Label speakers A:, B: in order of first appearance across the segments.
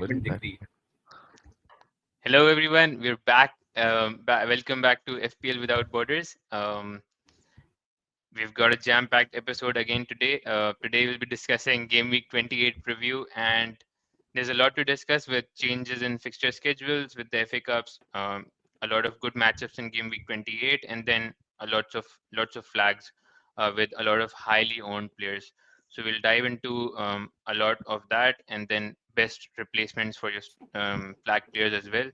A: Welcome back.
B: Hello, everyone. We're back. Welcome back to FPL Without Borders. We've got a jam-packed episode again today. Today we'll be discussing Game Week 28 preview, and there's a lot to discuss with changes in fixture schedules, with the FA Cups, a lot of good matchups in Game Week 28, and then lots of flags with a lot of highly owned players. So we'll dive into a lot of that, and then best replacements for your flag players as well.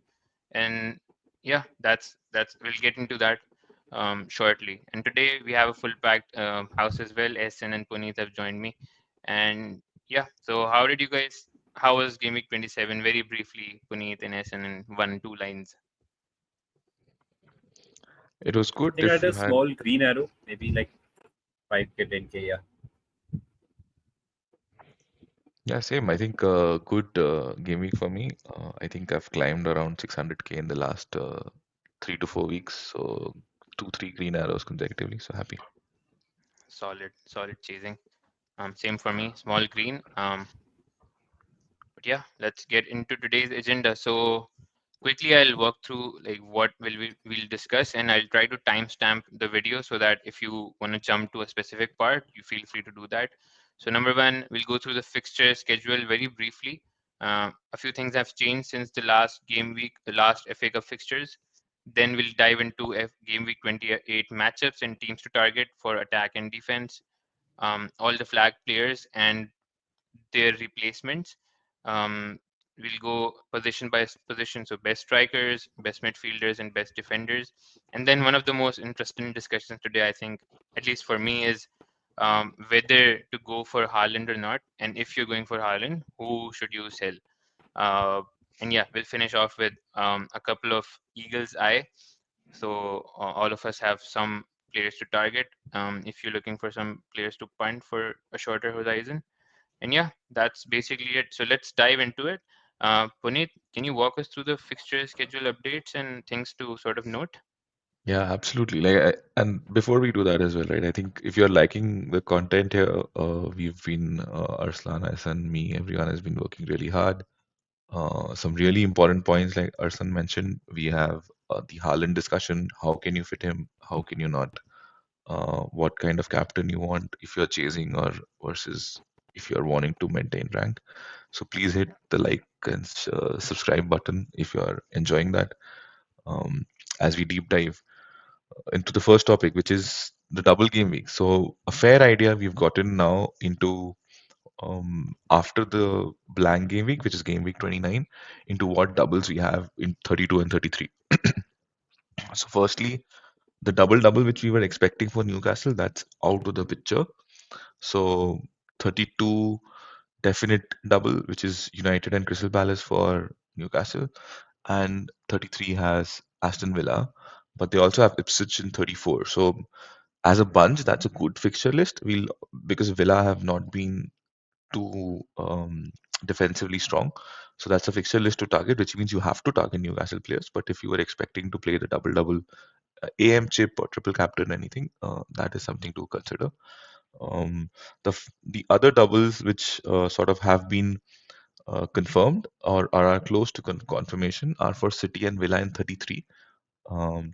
B: And yeah, that's we'll get into that shortly. And today we have a full packed house as well. Essen and Puneet have joined me. And yeah, so how did you guys? How was Game Week 27? Very briefly, Puneet and Essen in 1 2 lines.
A: It was good
C: I think I
A: if
C: had
A: you
C: a
A: had,
C: small green arrow, maybe like 5k, 10k. Yeah.
A: yeah, same. I think good game week for me. I think I've climbed around 600K in the last 3 to 4 weeks. So 3 green arrows consecutively. So happy.
B: Solid chasing. Same for me, small green. But yeah, let's get into today's agenda. So quickly, I'll walk through like what we'll discuss, and I'll try to timestamp the video so that if you want to jump to a specific part, you feel free to do that. So number one, we'll go through the fixture schedule very briefly. A few things have changed since the last game week, the last FA Cup fixtures. Then we'll dive into game week 28 matchups and teams to target for attack and defense. All the flag players and their replacements. Um, we'll go position by position, so best strikers, best midfielders, and best defenders. And then one of the most interesting discussions today, I think, at least for me, is whether to go for Haaland or not. And if you're going for Haaland, who should you sell? Uh, and yeah, we'll finish off with a couple of Eagles' eye. So all of us have some players to target. If you're looking for some players to punt for a shorter horizon, and yeah, that's basically it. So let's dive into it. Puneet, can you walk us through the fixture schedule updates and things to sort of note?
A: Yeah, absolutely. And before we do that as well, right? I think if you're liking the content here, we've been Arslan, As, and me, everyone has been working really hard. Some really important points, like Arsan mentioned, we have the Haaland discussion. How can you fit him? How can you not? What kind of captain you want if you're chasing or versus if you're wanting to maintain rank. So please hit the like and subscribe button if you're enjoying that. Um, as we deep dive into the first topic, which is the double game week. So a fair idea we've gotten now into after the blank game week, which is game week 29, into what doubles we have in 32 and 33. So, firstly, the double which we were expecting for Newcastle, that's out of the picture. So, 32 definite double, which is United and Crystal Palace for Newcastle, and 33 has Aston Villa, but they also have Ipswich in 34. So, as a bunch, that's a good fixture list. We'll because Villa have not been too defensively strong. So that's a fixture list to target, which means you have to target Newcastle players. But if you were expecting to play the double, AM chip or triple captain, anything, that is something to consider. The other doubles which sort of have been confirmed or are close to confirmation are for City and Villa in 33. Um,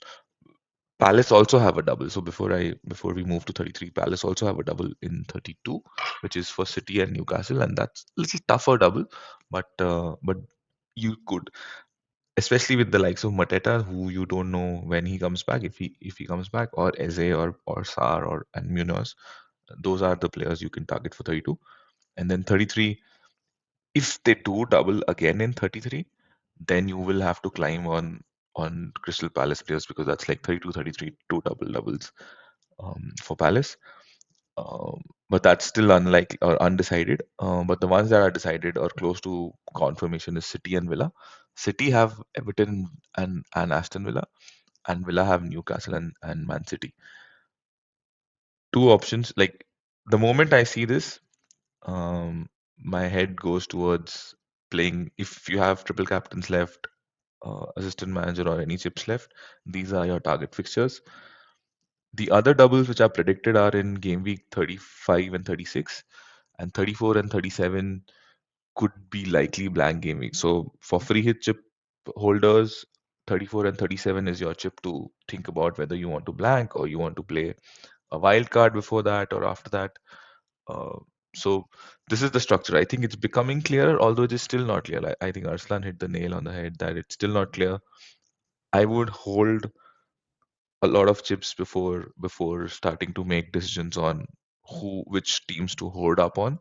A: Palace also have a double. So before we move to 33, Palace also have a double in 32, which is for City and Newcastle, and that's a little tougher double, but you could, especially with the likes of Mateta, who you don't know when he comes back, if he comes back, or Eze or Sar or and Munoz, those are the players you can target for 32, and then 33. If they do double again in 33, then you will have to climb on Crystal Palace players because that's like 32, 33, two doubles for Palace. But that's still unlikely or undecided. But the ones that are decided or close to confirmation is City and Villa. City have Everton and Aston Villa, and Villa have Newcastle and Man City. Two options. Like the moment I see this, my head goes towards playing. If you have triple captains left, assistant manager, or any chips left, these are your target fixtures. The other doubles which are predicted are in game week 35 and 36, and 34 and 37 could be likely blank game week. So for free hit chip holders, 34 and 37 is your chip to think about whether you want to blank or you want to play a wild card before that or after that. Uh, so this is the structure. I think it's becoming clearer, although it is still not clear. I think Arslan hit the nail on the head that it's still not clear. I would hold a lot of chips before starting to make decisions on which teams to hold up on.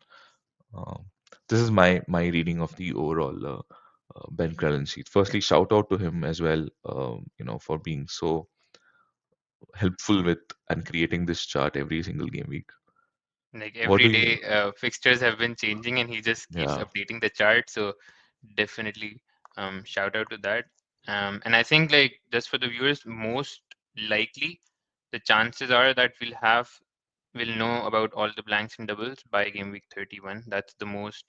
A: Um, this is my reading of the overall Ben Crellin sheet. Firstly, shout out to him as well, for being so helpful with and creating this chart every single game week.
B: Like
A: What
B: every
A: do you?
B: day, fixtures have been changing, and he just keeps
A: Yeah,
B: updating the chart. So definitely, shout out to that. And I think like just for the viewers, most likely the chances are that we'll know about all the blanks and doubles by game week 31. That's the most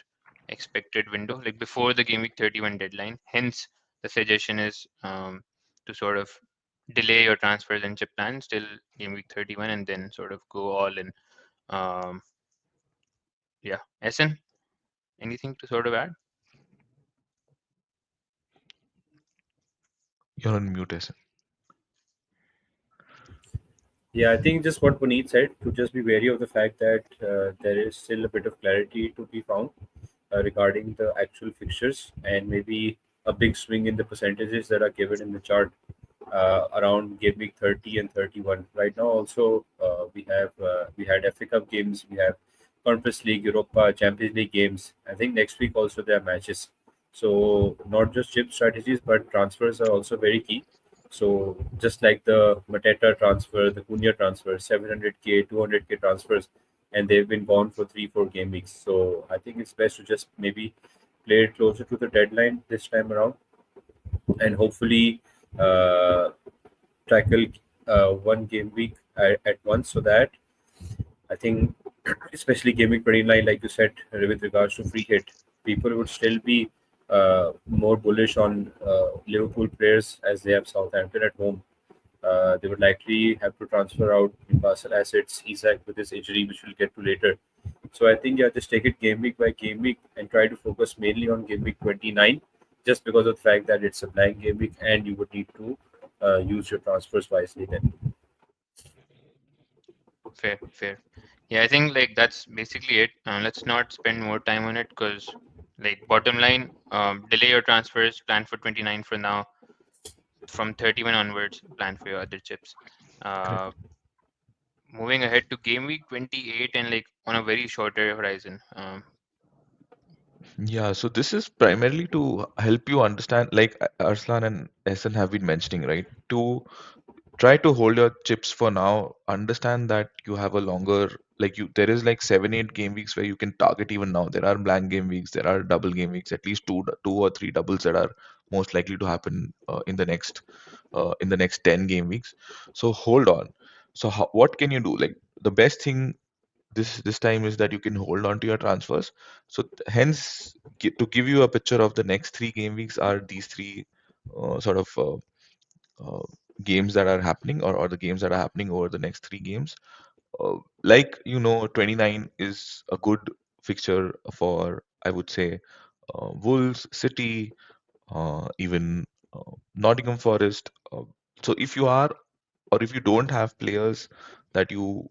B: expected window, like before the game week 31 deadline. Hence, the suggestion is to sort of delay your transfers and chip plans till game week 31, and then sort of go all in. Um, yeah, Essen, anything to sort of add?
A: you're on mute, Essen.
C: Yeah, I think just what Puneet said, to just be wary of the fact that there is still a bit of clarity to be found regarding the actual fixtures, and maybe a big swing in the percentages that are given in the chart around game week 30 and 31. Right now, also we had FA Cup games, we have Conference League, Europa, Champions League games. I think next week also there are matches. So not just chip strategies, but transfers are also very key. So just like the Mateta transfer, the Cunha transfer, 700k, 200k transfers, and they've been gone for 3-4 game weeks. So I think it's best to just maybe play it closer to the deadline this time around, and hopefully uh, tackle one game week at once, so that I think, especially game week 29, like you said, with regards to free hit, people would still be more bullish on Liverpool players as they have Southampton at home. They would likely have to transfer out Newcastle assets, Isak with his injury, which we'll get to later. So I think, yeah, just take it game week by game week and try to focus mainly on game week 29, just because of the fact that it's a blank game week and you would need to use your transfers wisely then.
B: Fair, fair. Yeah, I think like that's basically it. Let's not spend more time on it because, like, bottom line, delay your transfers, plan for 29 for now. From 31 onwards, plan for your other chips. Uh,
A: Correct.
B: moving ahead to game week 28 and like on a very shorter horizon.
A: Yeah, so this is primarily to help you understand, like Arslan and Essen have been mentioning, right? To try to hold your chips for now. Understand that you have a longer, like you, there is like 7, 8 game weeks where you can target even now. There are blank game weeks, there are double game weeks, at least two or three doubles that are most likely to happen in the next 10 game weeks. So hold on. So what can you do? Like the best thing this time is that you can hold on to your transfers. So hence, to give you a picture of the next 3 game weeks are these three sort of uh, games that are happening, or the games that are happening over the next 3 games. Like 29 is a good fixture for, I would say, Wolves, City, even Nottingham Forest. So if you are, or if you don't have players that you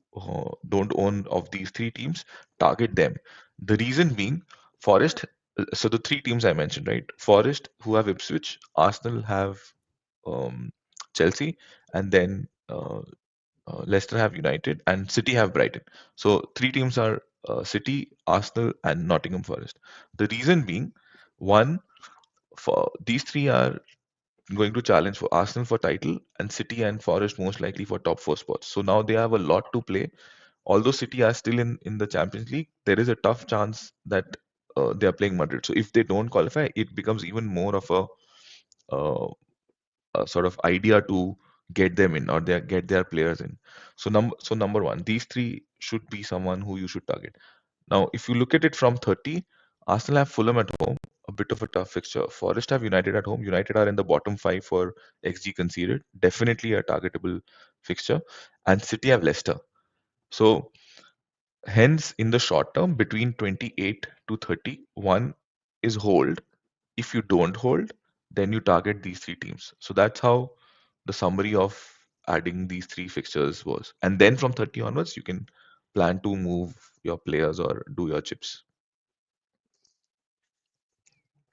A: don't own of these 3 teams, target them. The reason being, Forest. So the 3 teams I mentioned, right? Forest, who have Ipswich, Arsenal have um, Chelsea, and then Leicester have United, and City have Brighton. So 3 teams are City, Arsenal, and Nottingham Forest. The reason being, one, for these three are going to challenge for Arsenal for title, and City and Forest most likely for top 4 spots. So now they have a lot to play. Although City are still in the Champions League, there is a tough chance that they are playing Madrid. So if they don't qualify, it becomes even more of uh, a sort of idea to get them in, or get their players in. So number one, these three should be someone who you should target. Now, if you look at it from 30, Arsenal have Fulham at home, a bit of a tough fixture. Forest have United at home. United are in the bottom 5 for XG conceded, definitely a targetable fixture. And City have Leicester. So hence, in the short term, between 28 to 30, one, is hold. If you don't hold, then you target these three teams. So that's how the summary of adding these three fixtures was. And then from 30 onwards, you can plan to move your players or do your chips.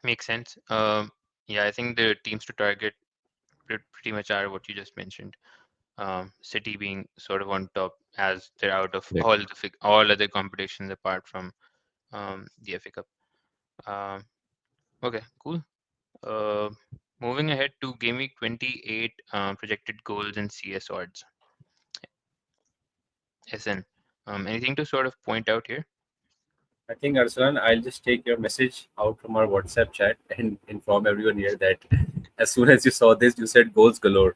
B: Makes sense. Yeah, I think the teams to target pretty much are what you just mentioned. City being sort of on top as they're out of
A: Like,
B: all other competitions apart from the FA Cup. Um, okay, cool. Uh, Moving ahead to Gameweek 28 projected goals and CS odds. SN. Anything to sort of point out here?
C: I think, Arsalan, I'll just take your message out from our WhatsApp chat and inform everyone here that as soon as you saw this, you said goals galore.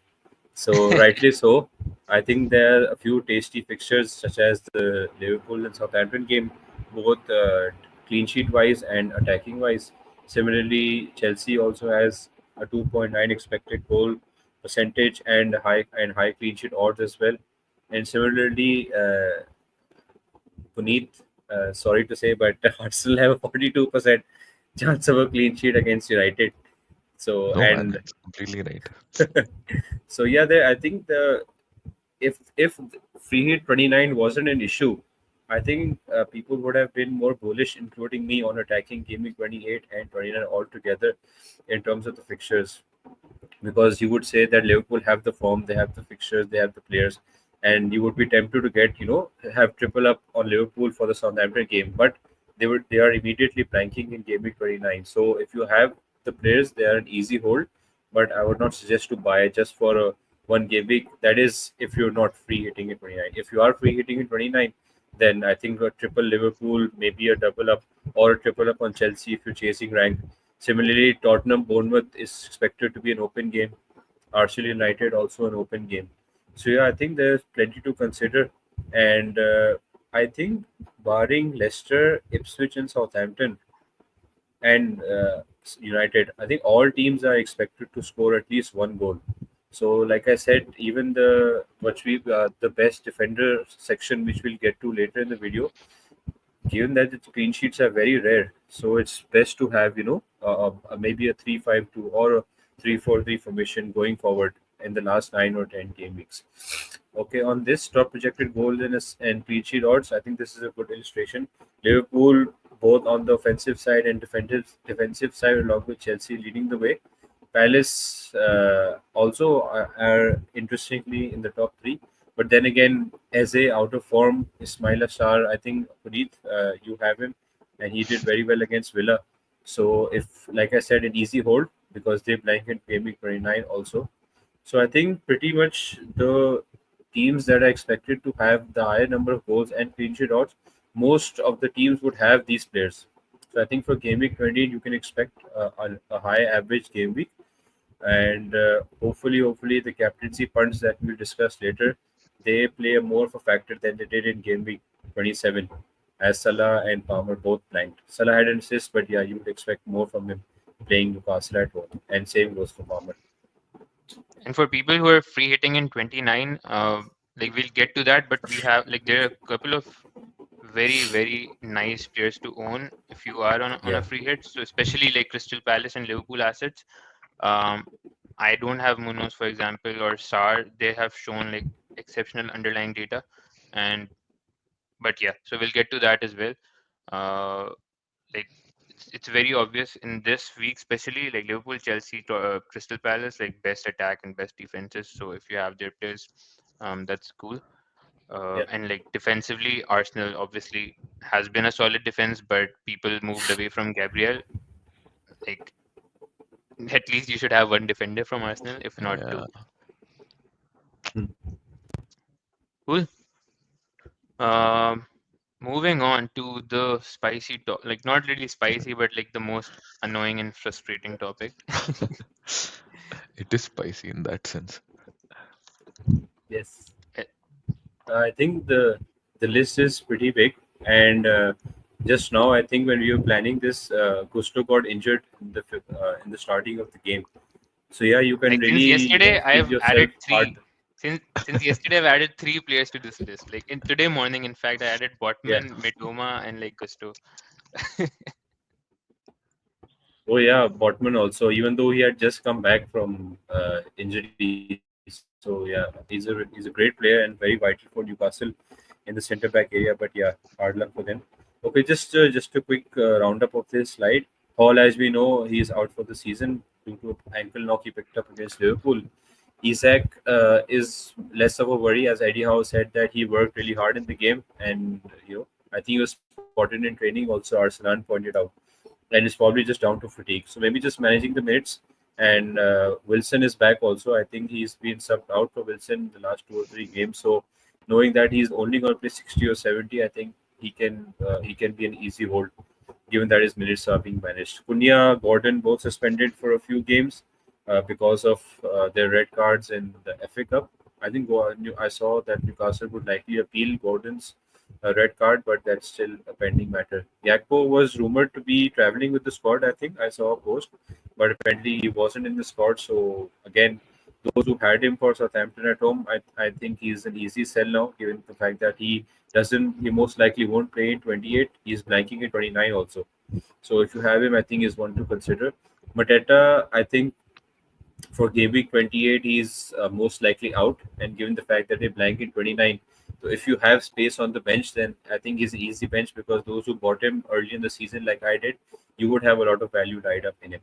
C: So, rightly so. I think there are a few tasty fixtures, such as the Liverpool and Southampton game, both clean sheet wise and attacking wise. Similarly, Chelsea also has a 2.9 expected goal percentage and high clean sheet odds as well. And similarly, Puneet, sorry to say, but Arsenal have a 42% chance of a clean sheet against United. So
A: no, man,
C: and
A: it's completely right.
C: so yeah, I think the if free hit 29 wasn't an issue, I think people would have been more bullish, including me, on attacking gaming 28 and 29 altogether in terms of the fixtures, because you would say that Liverpool have the form, they have the fixtures, they have the players, and you would be tempted to get have triple up on Liverpool for the Southampton game, but they are immediately planking in game week 29. So if you have the players, they are an easy hold, but I would not suggest to buy just for a one game week. That is if you're not free hitting in 29. If you are free hitting in 29, then I think a triple Liverpool, maybe a double up or a triple up on Chelsea if you're chasing rank. Similarly, Tottenham Bournemouth is expected to be an open game. Arsenal United also an open game. So yeah, I think there's plenty to consider, and I think barring Leicester, Ipswich, and Southampton and United, I think all teams are expected to score at least one goal. So, like I said, even the best defender section, which we'll get to later in the video, given that the clean sheets are very rare, so it's best to have maybe a 3-5-2 or a 3-4-3 formation going forward in the last 9 or 10 game weeks. Okay, on this top projected goals and clean sheet odds, I think this is a good illustration. Liverpool, both on the offensive side and defensive side, along with Chelsea leading the way. Palace also are interestingly in the top three. But then again, as a out of form, Ismail Assar, I think Puneet, you have him, and he did very well against Villa. So if, like I said, an easy hold because they blanket game week 29 also. So I think pretty much the teams that are expected to have the higher number of goals and clean sheet odds, most of the teams would have these players. So I think for game week 20, you can expect a high average game week, and hopefully the captaincy punts that we'll discuss later, they play a more of a factor than they did in game week 27, as Salah and Palmer both blanked. Salah had an assist, but yeah, you would expect more from him playing Newcastle at home, and same goes for Palmer.
B: And for people who are free hitting in 29, like we'll get to that, but we have like there are a couple of very nice players to own if you are on
C: Yeah.
B: a free hit. So especially like Crystal Palace and Liverpool assets. Um, I don't have Munoz, for example, or Sar. They have shown like exceptional underlying data, and but yeah, so we'll get to that as well. Uh, like it's very obvious in this week, especially like Liverpool, Chelsea, Crystal Palace, like best attack and best defenses. So if you have their players, that's cool.
C: Yeah.
B: And like defensively, Arsenal obviously has been a solid defense, but people moved away from Gabriel. Like at least you should have one defender from Arsenal, if not
A: Yeah.
B: two. Cool. Um, Moving on to the spicy like not really spicy, but like the most annoying and frustrating topic.
A: It is spicy in that sense.
C: Yes.
B: Eh,
C: I think the list is pretty big, and just now I think when we were planning this, Gusto got injured in the starting of the game. So yeah, you can
B: Like since
C: really
B: yesterday,
C: feel
B: I've
C: yourself
B: added
C: hard.
B: three. Since yesterday, I've added three players to this list. Like in today morning, in fact, I added
C: Yeah.
B: Botman, Mitoma, and like Gusto.
C: Oh yeah, Botman also. Even though he had just come back from injury, so yeah, he's a great player and very vital for Newcastle in the centre back area. But yeah, hard luck for them. Okay, just a quick roundup of this slide. Hall, as we know, he is out for the season due to ankle knock he picked up against Liverpool. Isak is less of a worry, as Eddie Howe said that he worked really hard in the game, and I think he was spotted in training. Also, Arsalan pointed out, and it's probably just down to fatigue. So maybe just managing the minutes. And Wilson is back also. I think he's been subbed out for Wilson the last 2 or 3 games. So knowing that he's only going to play 60 or 70, I think he can be an easy hold given that his minutes are being managed. Cunha, Gordon both suspended for a few games because of their red cards in the FA Cup. I think I saw that Newcastle would likely appeal Gordon's red card, but that's still a pending matter. Gakpo was rumored to be traveling with the squad. I think I saw a post, but apparently he wasn't in the squad. So again, those who had him for Southampton at home, I think he's an easy sell now, given the fact that he most likely won't play in 28. He's blanking in 29 also. So if you have him, I think is one to consider. Mateta, I think for Gameweek 28, he's most likely out. And given the fact that they blank in 29, so if you have space on the bench, then I think he's an easy bench because those who bought him early in the season, like I did, you would have a lot of value tied up in him.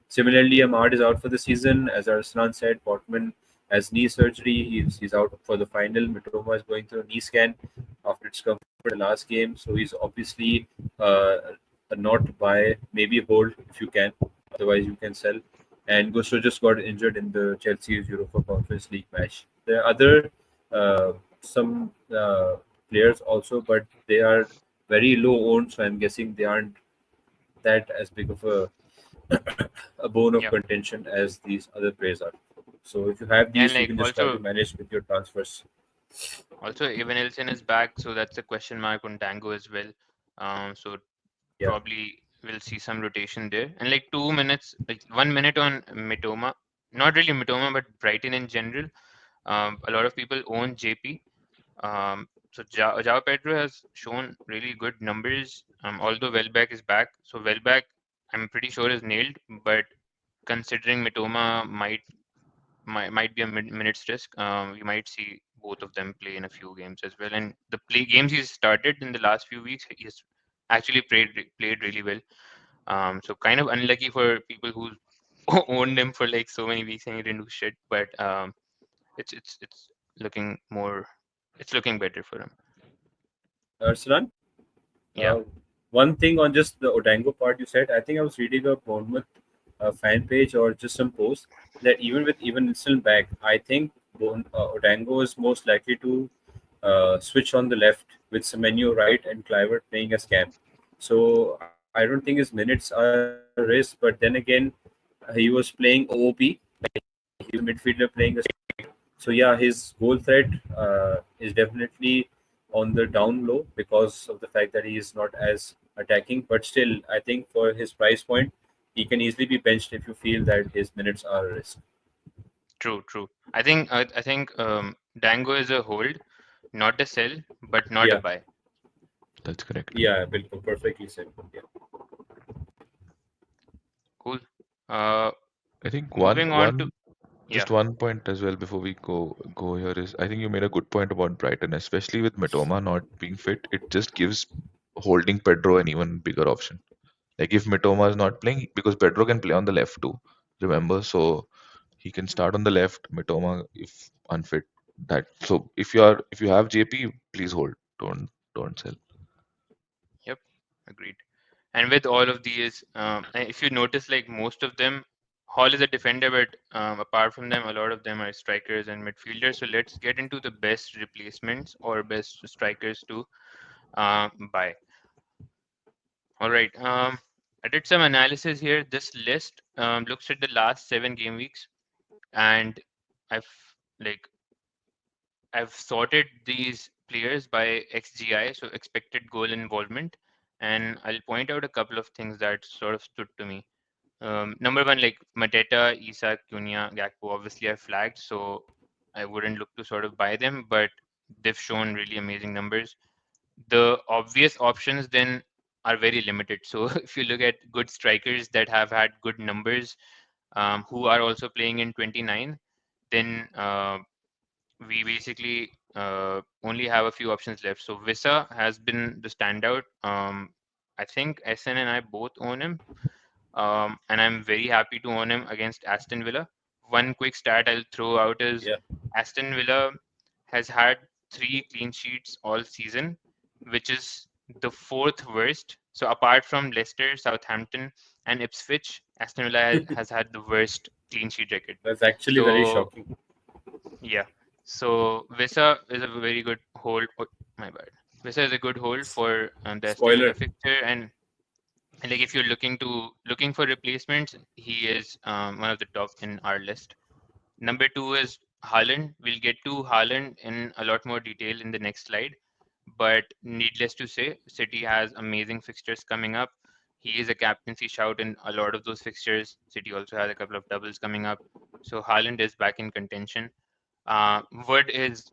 C: Similarly, Ahmad is out for the season. As Arslan said, Portman has knee surgery. He's out for the final. Mitoma is going through a knee scan after discomfort in the last game. So he's obviously a not buy, maybe hold if you can. Otherwise, you can sell. And Gusto just got injured in the Chelsea's Europa Conference League match. There are other some players also, but they are very low owned. So I'm guessing they aren't that as big of a bone of
B: Yeah,
C: contention as these other players are. So if you have
B: and
C: these, you can just try to manage with your transfers.
B: also Evan is back, so that's a question mark on Dango as well. So
C: Yeah.
B: probably we'll see some rotation there. And like 2 minutes, like 1 minute on Mitoma, not really Mitoma, but Brighton in general. A lot of people own JP. So Jao Pedro has shown really good numbers. Although Welbeck is back, so Welbeck I'm pretty sure is nailed. But considering Mitoma might be a minutes risk, we might see both of them play in a few games as well. And the play games he's started in the last few weeks, he's actually played really well. So kind of unlucky for people who owned him for like so many weeks and he didn't do shit. But it's looking more, it's looking better for him.
C: Arsalan,
B: Yeah,
C: uh, one thing on just the Odango part you said, I think I was reading a Bournemouth fan page or just some post that even with even Nilsson back, I think Odango is most likely to switch on the left with Semenyo right and Clivert playing as cam. So I don't think his minutes are a risk, but then again, he was playing OOP, he was a midfielder playing a so yeah, his goal threat is definitely on the down low because of the fact that he is not as attacking. But still, I think for his price point, he can easily be benched if you feel that his minutes are a risk.
B: true. I think Dango is a hold, not a sell, but not a
C: Yeah,
B: buy.
A: That's correct.
C: yeah, Bilkul, perfectly said. Yeah.
B: Cool. Uh,
A: I think
B: moving on to yeah,
A: just one point as well before we go here is I think you made a good point about Brighton, especially with Matoma not being fit. It just gives holding Pedro an even bigger option. Like if Matoma is not playing, because Pedro can play on the left too. Remember, so he can start on the left. Matoma, if unfit, that. So if you have JP, please hold. Don't sell.
B: yep, agreed. And with all of these, if you notice, like most of them, Hall is a defender, but apart from them, a lot of them are strikers and midfielders. So let's get into the best replacements or best strikers to buy. All right. I did some analysis here. This list looks at the last 7 game weeks, and I've like I've sorted these players by XGI, so expected goal involvement, and I'll point out a couple of things that sort of stood to me. Number one, like Mateta, Isak, Cunha, Gakpo, obviously I flagged, so I wouldn't look to sort of buy them, but they've shown really amazing numbers. The obvious options then are very limited. So if you look at good strikers that have had good numbers, who are also playing in 29, then we basically only have a few options left. So Visa has been the standout. I think SN and I both own him, and I'm very happy to own him against Aston Villa. One quick stat I'll throw out is
C: Yeah.
B: Aston Villa has had 3 clean sheets all season, which is the fourth worst. So apart from Leicester, Southampton, and Ipswich, Aston Villa has had the worst clean sheet record.
C: That's actually very
B: So
C: shocking.
B: yeah, so Visa is a very good hold. Oh, my bad. Visa is a good hold for the Aston Villa
C: Spoiler.
B: fixture, and like if you're looking for replacements, he is one of the top in our list. Number two is Haaland. We'll get to Haaland in a lot more detail in the next slide. But needless to say, City has amazing fixtures coming up. He is a captaincy shout in a lot of those fixtures. City also has a couple of doubles coming up. So Haaland is back in contention. Wood is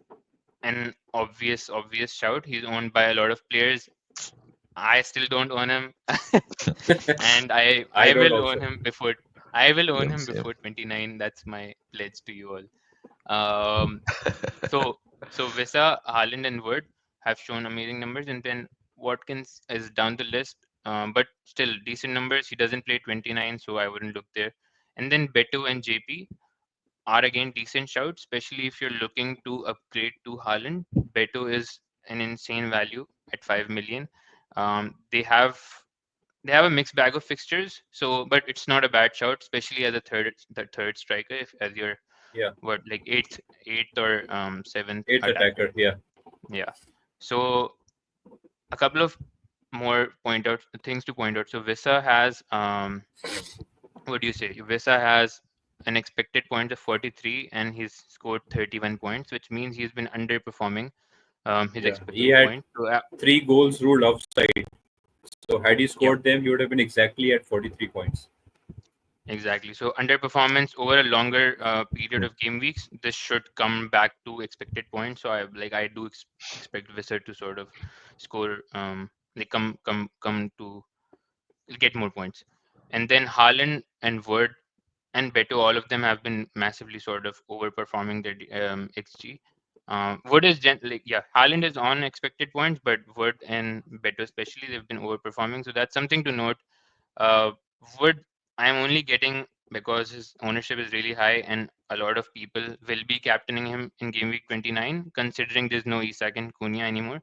B: an obvious shout. He's owned by a lot of players. I still don't own him, and I
C: I
B: I
C: don't
B: will own
C: also.
B: him before I will own
A: Same,
B: him
A: same.
B: before 29. That's my pledge to you all. Um, so Visa, Haaland, and Wood have shown amazing numbers, and then Watkins is down the list, but still decent numbers. He doesn't play 29, so I wouldn't look there. And then Beto and JP are again decent shouts, especially if you're looking to upgrade to Haaland. Beto is an insane value at 5 million. They have a mixed bag of fixtures, so but it's not a bad shout, especially as the third striker, if as your
C: Yeah.
B: what like eighth or seventh
C: Eighth
B: attacker.
C: attacker. Yeah.
B: Yeah. So a couple of more things to point out. So Visa has what do you say? Visa has an expected points of 43 and he's scored 31 points, which means he's been underperforming his
C: Yeah. He
B: expected
C: had
B: points. So
C: 3 goals ruled offside. So had he
B: yep,
C: scored them, he would have been exactly at 43 points.
B: exactly. So underperformance over a longer period of game weeks, this should come back to expected points. So I do expect Visa to sort of score like come to get more points. And then Haaland and Word and Beto, all of them have been massively sort of overperforming their XG. Wood is Haaland is on expected points, but Wood and Beto especially, they've been overperforming. So that's something to note. Uh, Wood, I'm only getting because his ownership is really high, and a lot of people will be captaining him in game week 29, considering there's no Isak and Cunha anymore.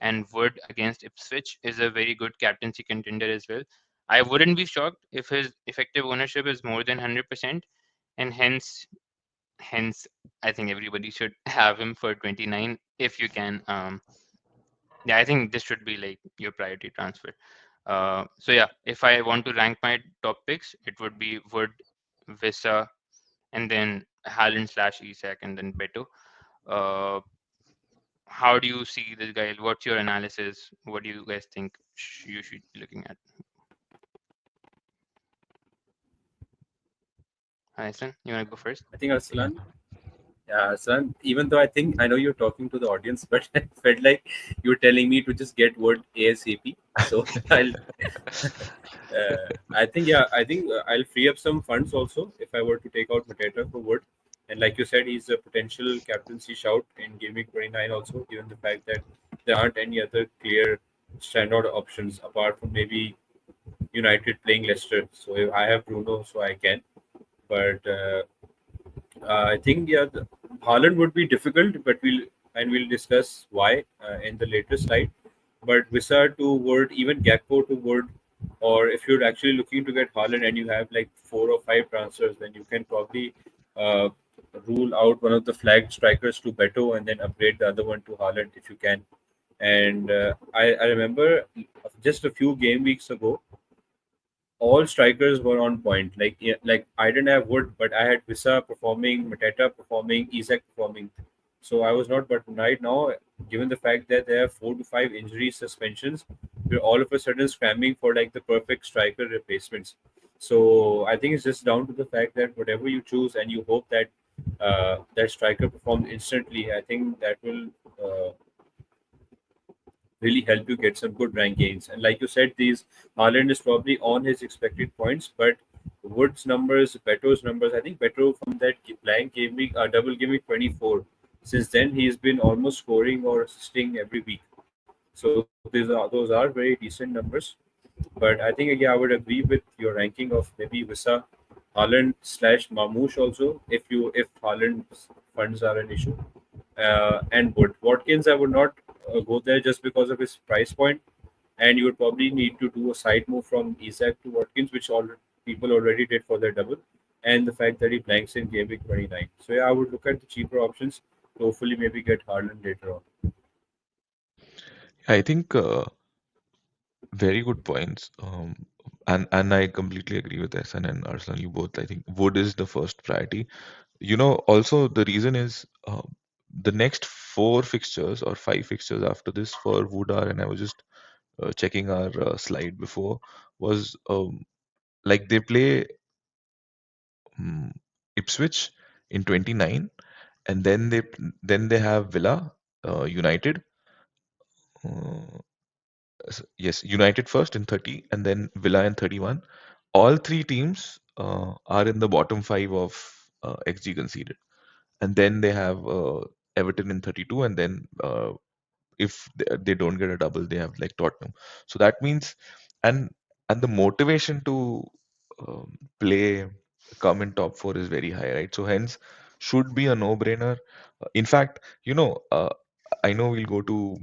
B: And Wood against Ipswich is a very good captaincy contender as well. I wouldn't be shocked if his effective ownership is more than 100%, and hence, I think everybody should have him for 29 if you can. Yeah, I think this should be like your priority transfer. So yeah, if I want to rank my top picks, it would be Wood, Visa, and then Haaland / Isak, and then Beto. Uh, how do you see this guy? What's your analysis? What do you guys think you should be looking at? Aisen, you want to go first?
C: I think Arslan. Yeah, Arslan. Even though I think I know you're talking to the audience, but I felt like you were telling me to just get word ASAP. So I'll. I think yeah. I think I'll free up some funds also if I were to take out Mateta for Wood. And like you said, he's a potential captaincy shout in Gaming 29 also, given the fact that there aren't any other clear standout options apart from maybe United playing Leicester. So if I have Bruno, so I can. But I think yeah, Haaland would be difficult, but we'll discuss why in the later slide. But Visa to Word, even Gakpo to Word, or if you're actually looking to get Haaland and you have like 4 or 5 transfers, then you can probably uh, rule out one of the flag strikers to Beto and then upgrade the other one to Haaland if you can. And I remember just a few game weeks ago, all strikers were on point. Like yeah, like I didn't have Wood, but I had Visa performing, Mateta performing, Isak performing. So I was not. But right now, given the fact that there are 4 to 5 injury suspensions, we're all of a sudden scrambling for like the perfect striker replacements. So I think it's just down to the fact that whatever you choose and you hope that that striker performs instantly. I think that will really help you get some good rank gains. And like you said, these Haaland is probably on his expected points, but Wood's numbers, Beto's numbers, I think Beto from that blank game week, double game week 24. Since then, he's been almost scoring or assisting every week. So those are very decent numbers. But I think again, I would agree with your ranking of maybe Visa, Haaland slash Mamouche also, if Haaland's funds are an issue, and Wood. Watkins, I would not go there just because of his price point, and you would probably need to do a side move from Isak to Watkins, which all people already did for their double, and the fact that he blanks in game week 29. So yeah, I would look at the cheaper options to hopefully maybe get Haaland later on.
A: I think very good points. And I completely agree with SN and Arslan. You both. I think Wood is the first priority. Also the reason is the next four fixtures or five fixtures after this for Wood are, and I was just checking our slide before, was like they play um, Ipswich in 29, and then they have Villa, United. Uh, yes, United first in 30, and then Villa in 31. All three teams are in the bottom five of XG conceded, and then they have Everton in 32, and then if they don't get a double, they have like Tottenham. So that means, and and the motivation to play come in top four is very high, right? So hence should be a no-brainer. In fact, I know we'll go to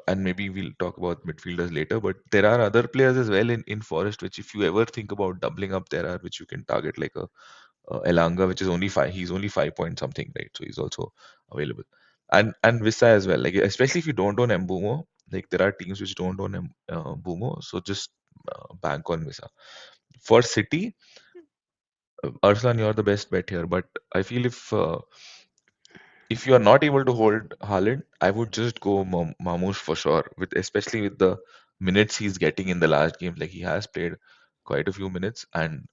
A: and maybe we'll talk about midfielders later, but there are other players as well in Forest, which if you ever think about doubling up, there are which you can target like a Elanga, which is only five. He's only 5 point something, right? So he's also available, and Visa as well. Like especially if you don't own Mbumo, like there are teams which don't own Mbumo, so just bank on Visa. For City, Arslan, you're the best bet here, but I feel if you are not able to hold Haaland, I would just go Mamouche for sure. With especially with the minutes he's getting in the last game, like he has played quite a few minutes, and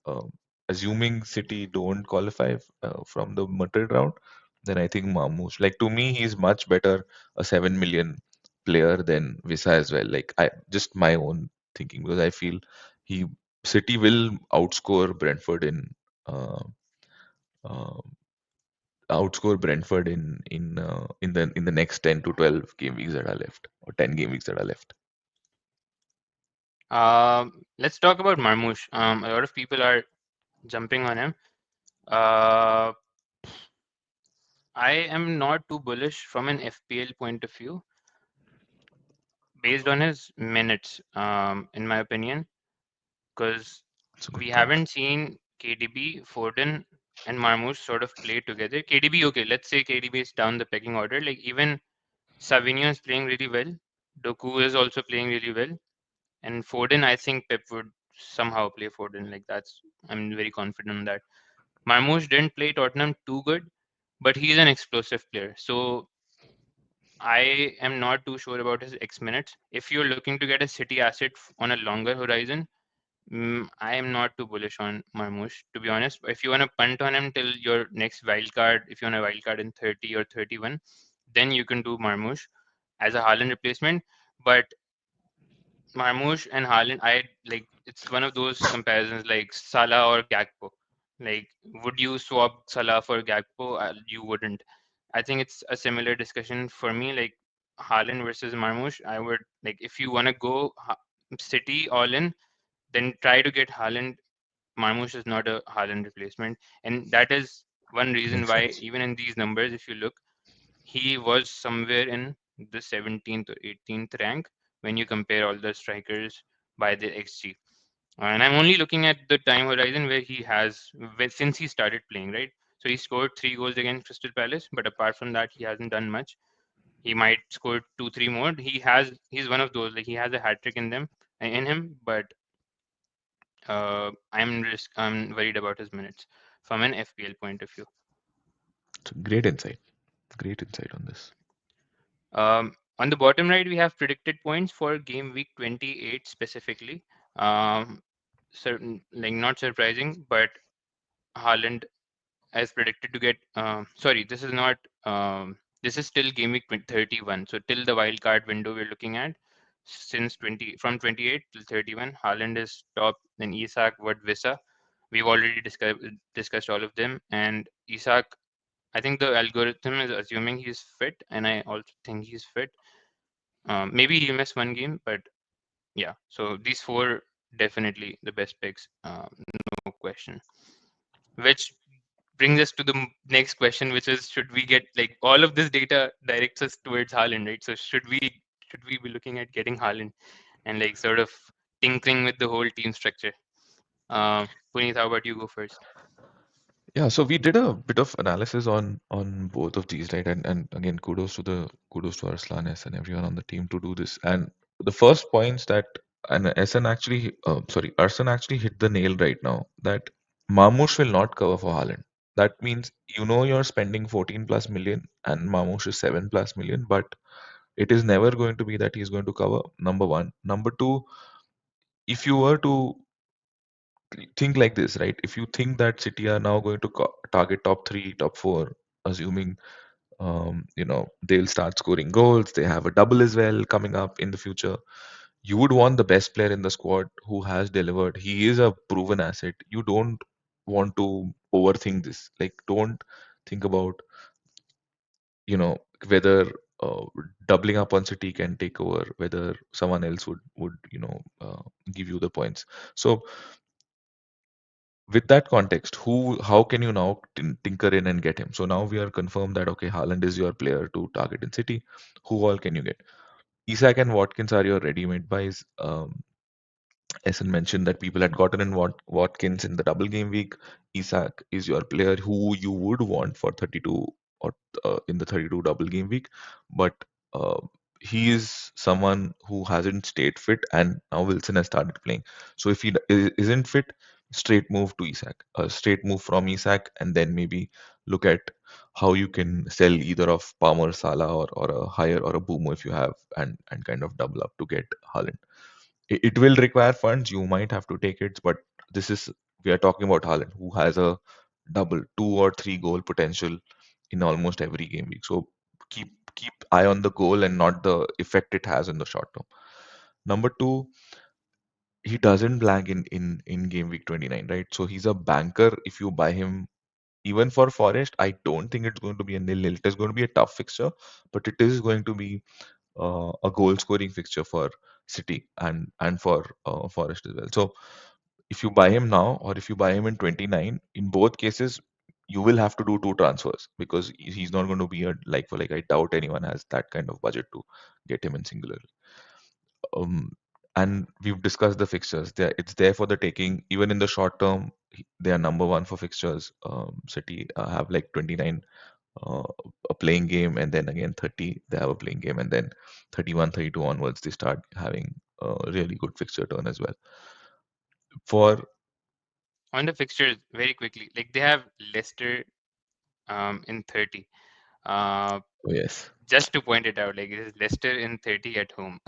A: assuming City don't qualify from the Madrid round, then I think Mamouche. Like to me, he's much better a 7 million player than Visa as well. Like I just my own thinking because I feel he City will outscore Brentford uh, uh, in the next 10 to 12 game weeks that are left or 10 game weeks that are left.
B: Let's talk about Marmoush. A lot of people are jumping on him. Uh, I am not too bullish from an FPL point of view based on his minutes, in my opinion, because
A: It's a
B: we
A: good point.
B: haven't seen KDB, Foden, and Marmoush sort of play together. KDB, okay, let's say KDB is down the pecking order. Like even Savinho is playing really well. Doku is also playing really well. And Foden, I think Pep would somehow play Foden. Like I'm very confident on that. Marmoush didn't play Tottenham too good, but he's an explosive player. So I am not too sure about his X minutes. If you're looking to get a City asset on a longer horizon, I am not too bullish on Marmoush, to be honest. If you want to punt on him till your next wild card, if you want a wild card in 30 or 31, then you can do Marmoush as a Haaland replacement. But Marmoush and Haaland, I like it's one of those comparisons like Salah or Gakpo. Like, would you swap Salah for Gakpo? You wouldn't. I think it's a similar discussion for me. Like Haaland versus Marmoush, I would like if you want to go City all in, then try to get Haaland. Marmoush is not a Haaland replacement, and that is one reason
A: Makes
B: why
A: sense.
B: even in these numbers, if you look, he was somewhere in the 17th or 18th rank when you compare all the strikers by the XG. And I'm only looking at the time horizon where he has since he started playing, right? So he scored 3 goals against Crystal Palace, but apart from that, he hasn't done much. He might score 2, 3 more. He's one of those like he has a hat trick in him, but I'm worried about his minutes from an FPL point of view.
A: It's a great insight. Great insight on this.
B: On the bottom right, we have predicted points for game week 28 specifically. Um, certain like not surprising, but Haaland as predicted to get. Sorry, this is not. This is till game week 31. So till the wild card window we're looking at, since 20 from 28 till 31, Haaland is top. Then Isak, Visa. We've already discussed all of them. And Isak, I think the algorithm is assuming he's fit, and I also think he's fit. Maybe he'll miss one game, but yeah. So these four definitely the best picks, no question. Which brings us to the next question, which is, should we get, like, all of this data directs us towards Haaland, right? So should we be looking at getting Haaland and like sort of tinkering with the whole team structure? Puneet, how about you go first?
A: Yeah, so we did a bit of analysis on both of these, right? And again, kudos to Arslanes and everyone on the team to do this. And the first points that and SN actually, sorry, Arsen actually hit the nail right now that Mamush will not cover for Haaland. That means you're spending 14 plus million and Mamush is 7 plus million, but it is never going to be that he's going to cover. Number one. Number two, if you were to think like this, right? If you think that City are now going to target top three, top four, assuming they'll start scoring goals, they have a double as well coming up in the future. You would want the best player in the squad who has delivered. He is a proven asset. You don't want to overthink this. Like, don't think about whether uh, doubling up on City can take over, whether someone else would give you the points. So with that context, how can you now tinker in and get him? So now we are confirmed that okay, Haaland is your player to target in City. Who all can you get? Isak and Watkins are your ready-made buys. Essen mentioned that people had gotten in Watkins in the double game week. Isak is your player who you would want for 32 or in the 32 double game week, but uh, he is someone who hasn't stayed fit, and now Wilson has started playing. So if he isn't fit, straight move to Isak, straight move from Isak, and then maybe look at how you can sell either of Palmer, Salah, or a higher or a Boomo if you have, and kind of double up to get Haaland. It will require funds. You might have to take it, but this is we are talking about Haaland, who has a double, 2 or 3 goal potential in almost every game week. So keep eye on the goal and not the effect it has in the short term. Number two, he doesn't blank in game week 29, right? So he's a banker. If you buy him, even for Forest, I don't think it's going to be a nil-nil. It is going to be a tough fixture, but it is going to be a goal scoring fixture for City and for Forest as well. So if you buy him now or if you buy him in 29, in both cases you will have to do two transfers because he's not going to be a like for like. I doubt anyone has that kind of budget to get him in singular. And we've discussed the fixtures. It's there for the taking. Even in the short term, they are number one for fixtures. City have like 29 uh, a playing game, and then again 30 they have a playing game, and then 31, 32 onwards they start having a really good fixture turn as well. For
B: On the fixtures, very quickly, like they have Leicester in 30. Uh,
A: oh, yes,
B: just to point it out, like it is Leicester in 30 at home.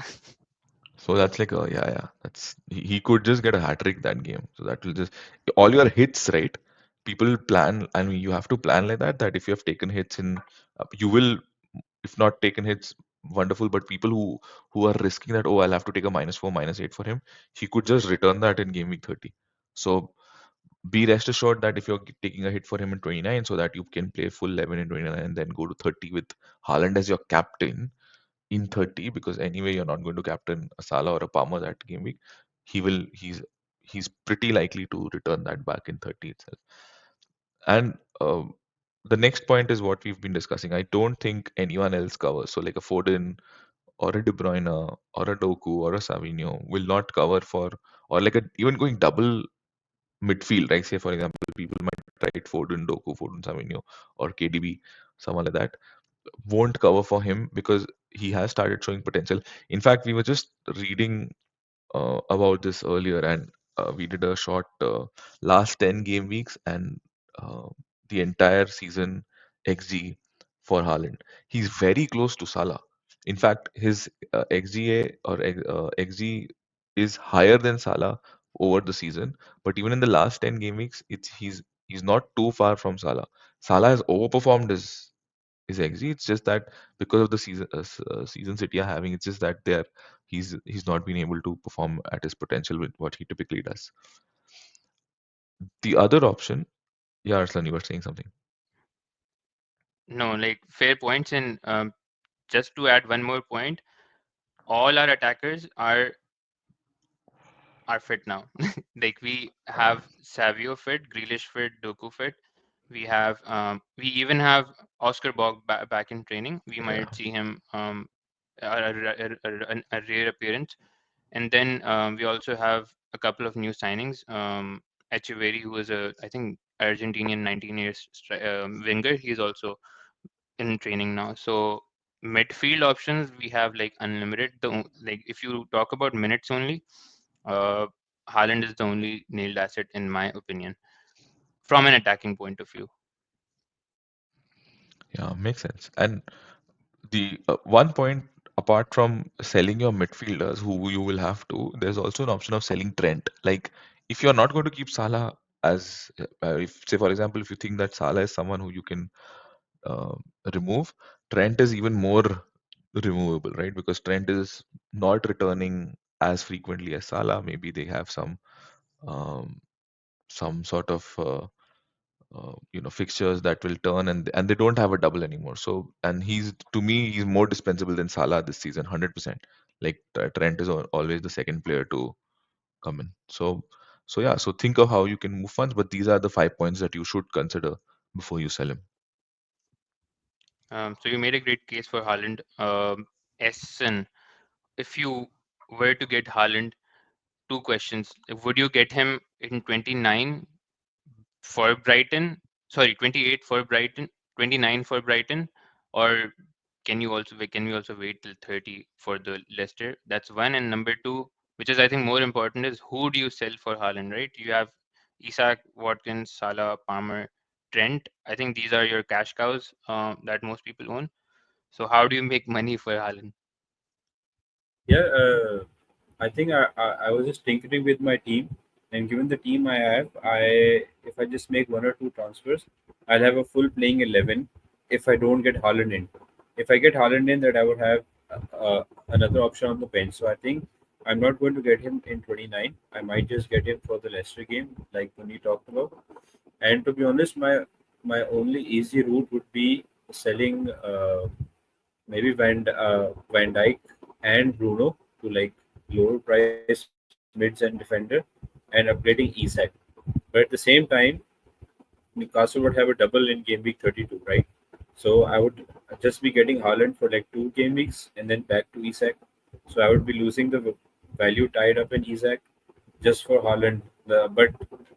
A: so that's like a yeah, that's he could just get a hat trick that game. So that will just all your hits, right? People plan, I mean, you have to plan like that. That if you have taken hits in, you will, if not taken hits, wonderful. But people who are risking that, oh, I'll have to take a -4, -8 for him. He could just return that in game week 30. So be rest assured that if you're taking a hit for him in 29, so that you can play full 11 in 29 and then go to 30 with Haaland as your captain in 30, because anyway you're not going to captain a Salah or a Palmer that game week. He's pretty likely to return that back in 30 itself. And the next point is what we've been discussing. I don't think anyone else covers. So like a Foden or a De Bruyne or a Doku or a Savinho will not cover for, or like a even going double midfield, right? Say for example, people might write Foden, Doku, Foden, Savinho, or KDB, someone like that. Won't cover for him because he has started showing potential. In fact, we were just reading about this earlier, and we did a short last 10 game weeks and uh, the entire season XG for Haaland. He's very close to Salah. In fact, his XGA or XG is higher than Salah over the season. But even in the last 10 game weeks, he's not too far from Salah. Salah has overperformed his his XG. It's just that because of the season City are having, it's just that he's not been able to perform at his potential with what he typically does. The other option, yeah, Arslan, you were saying something.
B: No, like fair points. And just to add one more point, all our attackers are fit now. Like we have Savio fit, Grealish fit, Doku fit. We even have Oscar Bog back in training. We
A: Yeah,
B: might see him a rare appearance. And then we also have a couple of new signings. Echeverry, who is I think Argentinian 19 years winger, he's also in training now. So midfield options we have like unlimited. Like if you talk about minutes only, uh, Haaland is the only nailed asset in my opinion from an attacking point of view.
A: yeah, makes sense. And the one point apart from selling your midfielders, who you will have to, there's also an option of selling Trent. Like if you're not going to keep Salah as, if say for example, if you think that Salah is someone who you can uh, remove, Trent is even more removable, right? Because Trent is not returning as frequently as Salah. Maybe they have um, some sort of fixtures that will turn, and they don't have a double anymore. So, and he's, to me, he's more dispensable than Salah this season, 100%. Like Trent is always the second player to come in. So yeah, so think of how you can move funds, but these are the 5 points that you should consider before you sell him.
B: So you made a great case for Haaland. Essen, if you were to get Haaland, two questions: would you get him in 29 for Brighton? Sorry, 28 for Brighton, 29 for Brighton, or can we also wait till 30 for the Leicester? That's one. And number two, which is I think more important, is who do you sell for Haaland, right? You have Isak, Watkins, Salah, Palmer, Trent. I think these are your cash cows that most people own. So how do you make money for Haaland?
C: Yeah, I think I was just tinkering with my team, and given the team I have, if I just make one or two transfers, I'll have a full playing 11. If I don't get Haaland in, if I get Haaland in, that I would have another option on the bench. So I think I'm not going to get him in 29. I might just get him for the Leicester game, like when we talked about. And to be honest, my only easy route would be selling maybe Van Dyke and Bruno to like lower price mids and defender, and upgrading Isak. But at the same time, Newcastle would have a double in game week 32, right? So I would just be getting Haaland for like 2 game weeks and then back to Isak. So I would be losing the value tied up in Isak just for Haaland. But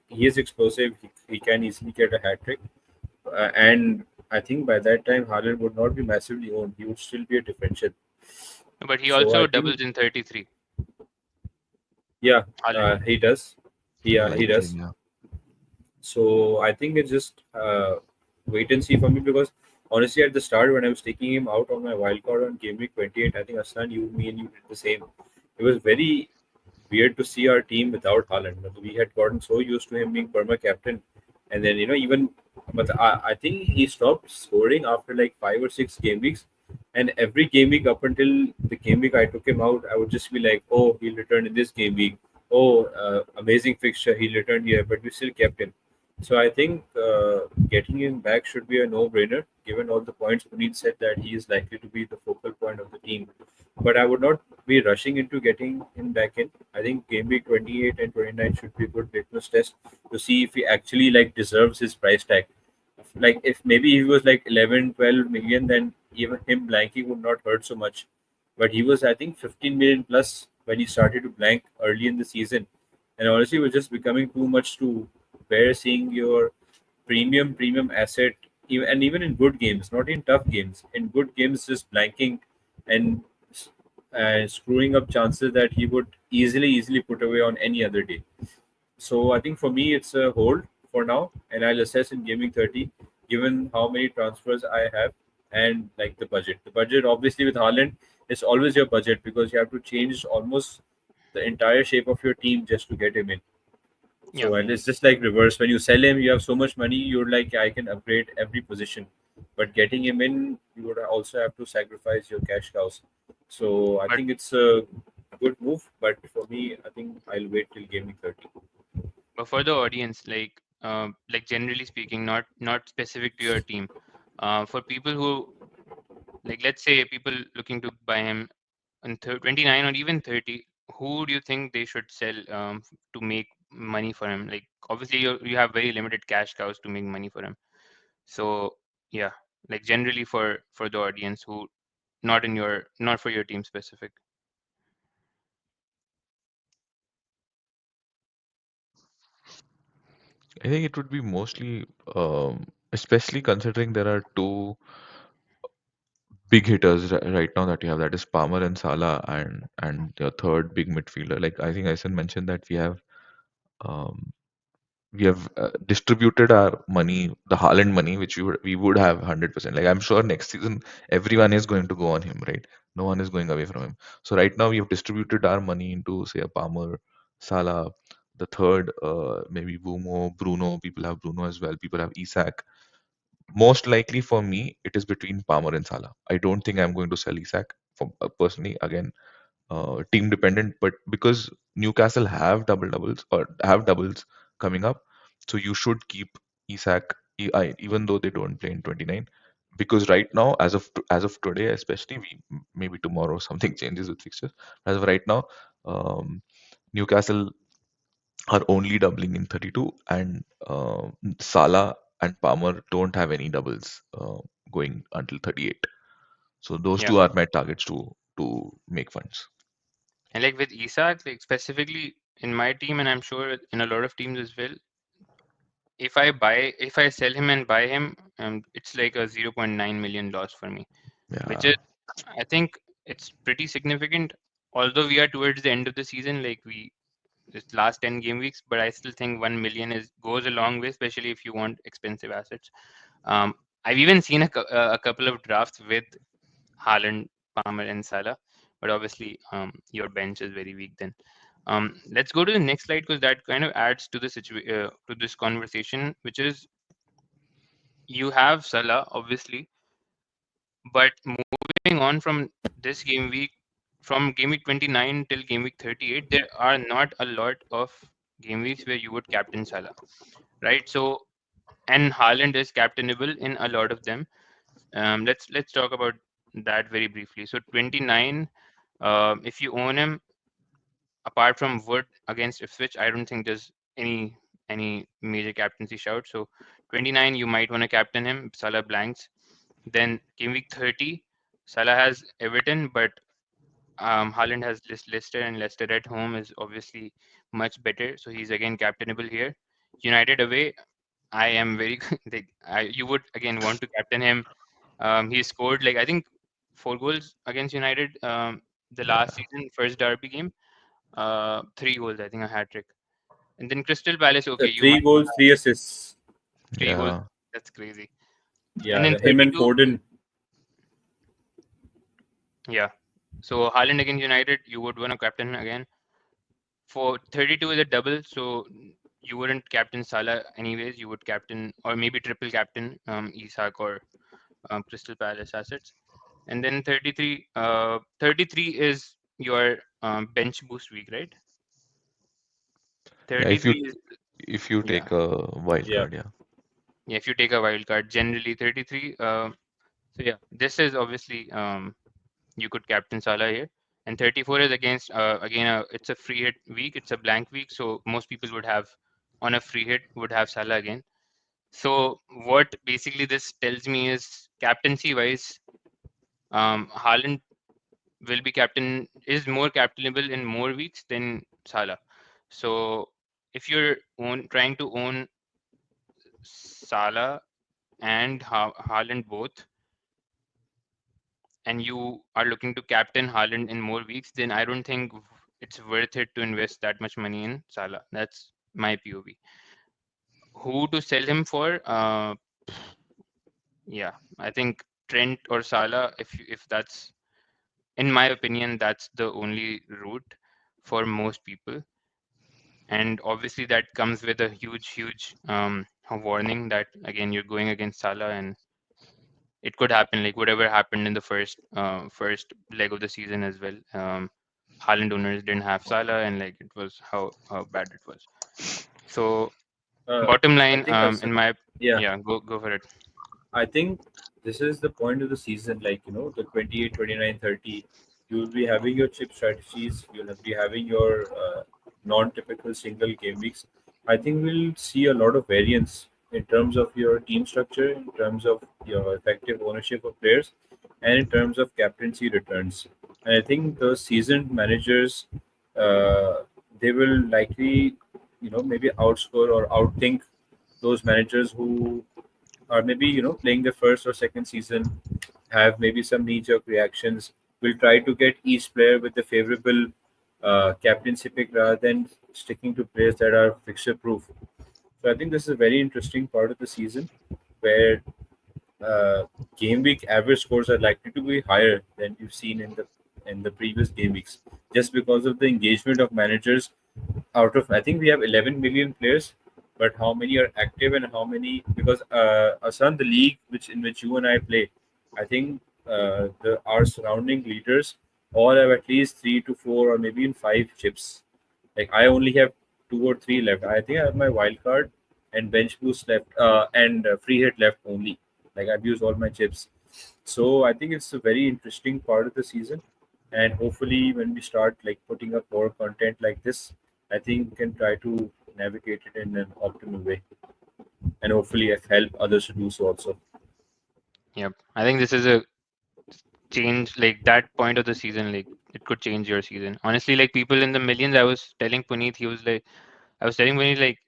C: he is explosive. He can easily get a hat trick. And I think by that time, Haaland would not be massively owned. He would still be a differential.
B: But he
C: So I
B: also
C: think,
B: doubles in 33.
C: yeah,
B: Haaland.
C: he does.
A: Yeah,
C: He
A: he can.
C: does.
A: Yeah,
C: So I think it's just wait and see for me because honestly, at the start when I was taking him out on my wild card on game week 28, I think Aslan, me and you did the same. It was very weird to see our team without Haaland. We had gotten so used to him being perma captain, and then even, but I think he stopped scoring after like 5 or 6 game weeks. And every game week up until the game week I took him out, I would just be like, "Oh, he'll return in this game week. Oh, amazing fixture, he'll return here." But we still kept him. So I think getting him back should be a no-brainer, given all the points Puneet said that he is likely to be the focal point of the team. But I would not be rushing into getting him back in. I think game week 28 and 29 should be a good litmus test to see if he actually like deserves his price tag. Like if maybe he was like 11, 12 million, then even him blanking would not hurt so much. But he was, I think, 15 million plus when he started to blank early in the season. And honestly, it was just becoming too much to bear seeing your premium asset, and even in good games, not in tough games, in good games, just blanking and screwing up chances that he would easily put away on any other day. So I think for me it's a hold for now, and I'll assess in gaming 30, given how many transfers I have and like the budget. The budget obviously with Haaland is always your budget because you have to change almost the entire shape of your team just to get him in.
B: Yeah.
C: So and it's just like reverse. When you sell him, you have so much money. You're like, I can upgrade every position. But getting him in, you would also have to sacrifice your cash cows. So I
B: But
C: think it's a good move. But for me, I think I'll wait till game week 30.
B: for the audience, like generally speaking, not specific to your team, for people who, like, let's say people looking to buy him in 29 or even 30, who do you think they should sell to make money for him? Like, obviously you have very limited cash cows to make money for him. So yeah, like generally for the audience who not for your team specific.
A: I think it would be mostly, especially considering there are two big hitters right now that you have, that is Palmer and Salah, and your third big midfielder. Like I think Aisen mentioned that um, we have distributed our money, the Haaland money, which we would have 100%. Like I'm sure next season everyone is going to go on him, right? No one is going away from him. So right now we have distributed our money into say a Palmer, Salah, the third maybe Bumo, Bruno. People have Bruno as well. People have Isak. Most likely for me, it is between Palmer and Salah. I don't think I'm going to sell Isak for personally. Again, team dependent, but because Newcastle have doubles or have doubles coming up, so you should keep Isak even though they don't play in 29. Because right now, as of today, especially, maybe tomorrow something changes with fixtures. As of right now, um, Newcastle are only doubling in 32, and Salah and Palmer don't have any doubles going until 38. So those
B: Yeah.
A: two are my targets to make funds.
B: And like with Isak, like specifically in my team, and I'm sure in a lot of teams as well, if I sell him and buy him, it's like a 0.9 million loss for me, which
A: Yeah,
B: is, I think it's pretty significant. Although we are towards the end of the season, like we just last 10 game weeks, but I still think 1 million is goes a long way, especially if you want expensive assets. Um, I've even seen a couple of drafts with Haaland, Palmer, and Salah, but obviously your bench is very weak then. Let's go to the next slide because that kind of adds to the to this conversation, which is you have Salah obviously, but moving on from this game week, from game week 29 till game week 38, there are not a lot of game weeks where you would captain Salah, right? So, and Haaland is captainable in a lot of them. Let's talk about that very briefly. So 29, if you own him, apart from Wood against Ipswich, I don't think there's any major captaincy shout. So 29, you might want to captain him. Salah blanks. Then game week 30, Salah has Everton, but Haaland has Leicester, and Leicester at home is obviously much better. So he's again captainable here. United away, I am very like you would again want to captain him. He scored like I think 4 goals against United the last
A: yeah,
B: season, first derby game. 3 goals, I think a hat trick. And then Crystal Palace, okay, you
C: Three
B: might want
C: goals, three assists.
B: 3 goals.
A: yeah.
B: That's crazy. And
C: Yeah,
B: then
C: him and
B: 32,
C: Foden.
B: yeah. So Haaland against United, you would want to captain again. For 32 is a double, so you wouldn't captain Salah anyways. You would captain or maybe triple captain Isak or Crystal Palace assets. And then 33 is your bench boost week, right?
A: Yeah, if you
B: 33 is,
A: if you
B: yeah.
A: take a wild
C: Yeah.
A: card, yeah.
B: Yeah, if you take a wild card, generally 33. So yeah, this is obviously you could captain Salah here, and 34 is against again it's a free hit week. It's a blank week, so most people would have on a free hit would have Salah again. So what basically this tells me is captaincy wise, Haaland will be captain is more captainable in more weeks than Salah. So if you're trying to own Salah and Haaland both, and you are looking to captain Haaland in more weeks, then I don't think it's worth it to invest that much money in Salah. That's my POV. Who to sell him for? Yeah, I think Trent or Salah. If that's in my opinion, that's the only route for most people. And obviously, that comes with a huge, huge warning that again you're going against Salah, and it could happen, like whatever happened in the first leg of the season as well. Haaland owners didn't have Salah, and like it was how bad it was. So
C: Uh,
B: bottom
C: I
B: line,
C: think
B: in my
C: yeah,
B: yeah, go for it.
C: I think this is the point of the season, like, the 28, 29, 30. You'll be having your chip strategies, you'll be having your non-typical single game weeks. I think we'll see a lot of variance in terms of your team structure, in terms of your effective ownership of players, and in terms of captaincy returns. And I think the seasoned managers, uh, they will likely, maybe outscore or outthink those managers who or maybe playing the first or second season, have maybe some knee-jerk reactions, will try to get each player with the favorable captaincy pick rather than sticking to players that are fixture proof. So I think this is a very interesting part of the season where uh, game week average scores are likely to be higher than you've seen in the previous game weeks, just because of the engagement of managers. Out of, I think we have 11 million players, but how many are active and how many, because Asan, the league which you and I play, I think the our surrounding leaders all have at least 3 to 4 or maybe even 5 chips. Like I only have 2 or 3 left. I think I have my wild card and bench boost left, and free hit left only. Like I've used all my chips. So I think it's a very interesting part of the season, and hopefully when we start like putting up more content like this, I think we can try to navigate it in an optimal way, and hopefully help others to do so also.
B: Yep, I think this is a change, like that point of the season, like it could change your season. Honestly, like people in the millions, I was telling Puneet like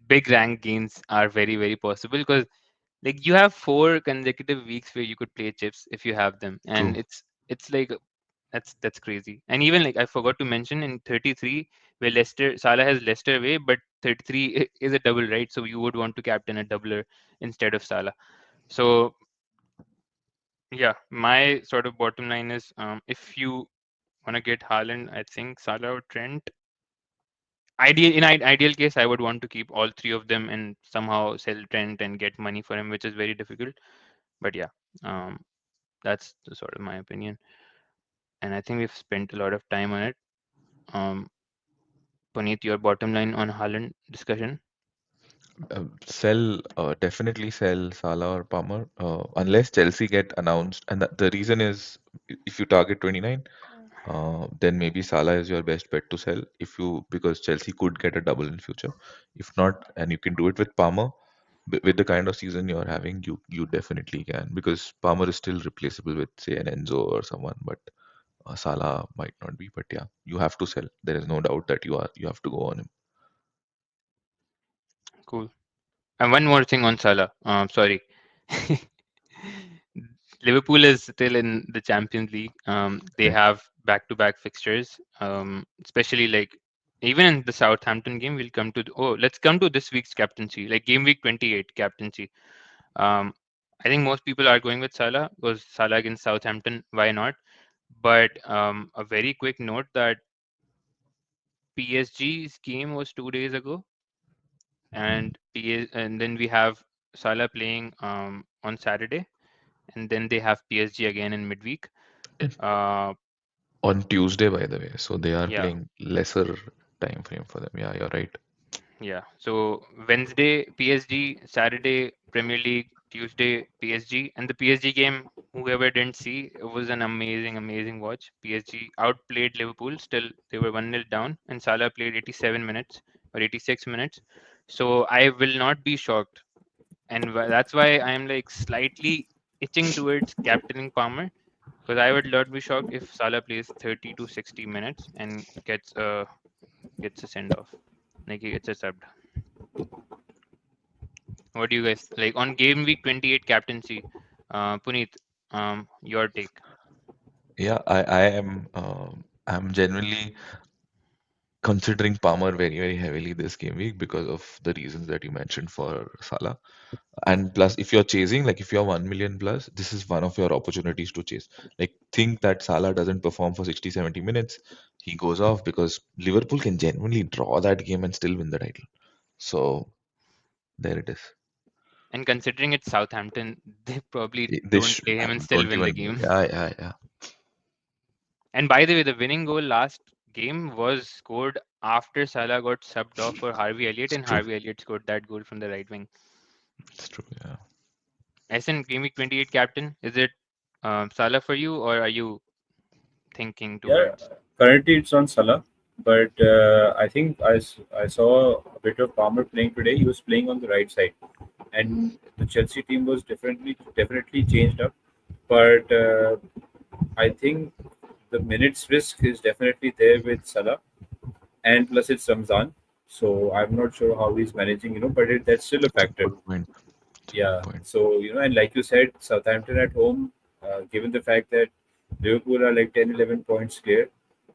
B: big rank gains are very very possible because like you have 4 consecutive weeks where you could play chips if you have them, and
A: True.
B: it's like that's crazy. And even like I forgot to mention in 33 where Leicester Salah has Leicester away, but 33 is a double, right? So you would want to captain a doubler instead of Salah. So yeah, my sort of bottom line is if you want to get Haaland, I think Salah or Trent. Ideal case, I would want to keep all three of them and somehow sell Trent and get money for him, which is very difficult. But yeah, um, that's the sort of my opinion, and I think we've spent a lot of time on it. Um, Puneet, your bottom line on Haaland discussion?
A: Sell, definitely sell Salah or Palmer, unless Chelsea get announced. And the reason is, if you target 29, then maybe Salah is your best bet to sell. If you because Chelsea could get a double in future. If not, and you can do it with Palmer, with the kind of season you're having, you definitely can, because Palmer is still replaceable with say an Enzo or someone, but Salah might not be. But yeah, you have to sell. There is no doubt that you have to go on him.
B: Cool. And one more thing on Salah. Sorry. Liverpool is still in the Champions League. They
A: Correct.
B: have back-to-back fixtures. Especially like even in the Southampton game, we'll come to. Let's come to this week's captaincy, like game week 28 captaincy. Um, I think most people are going with Salah because Salah against Southampton. Why not? But a very quick note that PSG's game was 2 days ago, and and then we have Salah playing on Saturday, and then they have PSG again in midweek.
A: And
B: Uh,
A: on Tuesday, by the way, so they are
B: yeah,
A: playing lesser time frame for them. Yeah, you're right.
B: yeah. So Wednesday PSG, Saturday Premier League, Tuesday PSG, and the PSG game. Whoever didn't see, it was an amazing watch. PSG outplayed Liverpool. Still, they were 1-0 down, and Salah played 87 minutes or 86 minutes. So I will not be shocked, and that's why I'm like slightly itching towards captaining Palmer, because I would not be shocked if Salah plays 30 to 60 minutes and gets a send off, like he gets a sub. What do you guys like on game week 28 captaincy? Puneet, your take.
A: Yeah, I am. I'm genuinely considering Palmer very heavily this game week because of the reasons that you mentioned for Salah. And plus, if you're chasing, like if you're 1 million plus, this is one of your opportunities to chase. Like, think that Salah doesn't perform for 60, 70 minutes, he goes off, because Liverpool can genuinely draw that game and still win the title. So there it is.
B: And considering it's Southampton, they probably
A: They
B: don't
A: should
B: play him and still
A: don't
B: win the
A: even.
B: game.
A: Yeah, yeah, yeah.
B: And by the way, the winning goal last game was scored after Salah got subbed off for Harvey Elliott,
A: It's
B: and
A: true.
B: Harvey Elliott scored that goal from the right wing.
A: It's true. Yeah.
B: SN Gameweek 28 captain, is it Salah for you, or are you thinking
C: Yeah,
B: towards?
C: currently it's on Salah, but I think I saw a bit of Palmer playing today. He was playing on the right side, and the Chelsea team was definitely changed up. But I think the minutes risk is definitely there with Salah, and plus it's Ramzan, so I'm not sure how he's managing, but that's still a
A: It's a
C: factor.
A: good point. It's a good
C: Yeah.
A: point.
C: So, and like you said, Southampton at home, given the fact that Liverpool are like 10, 11 points clear,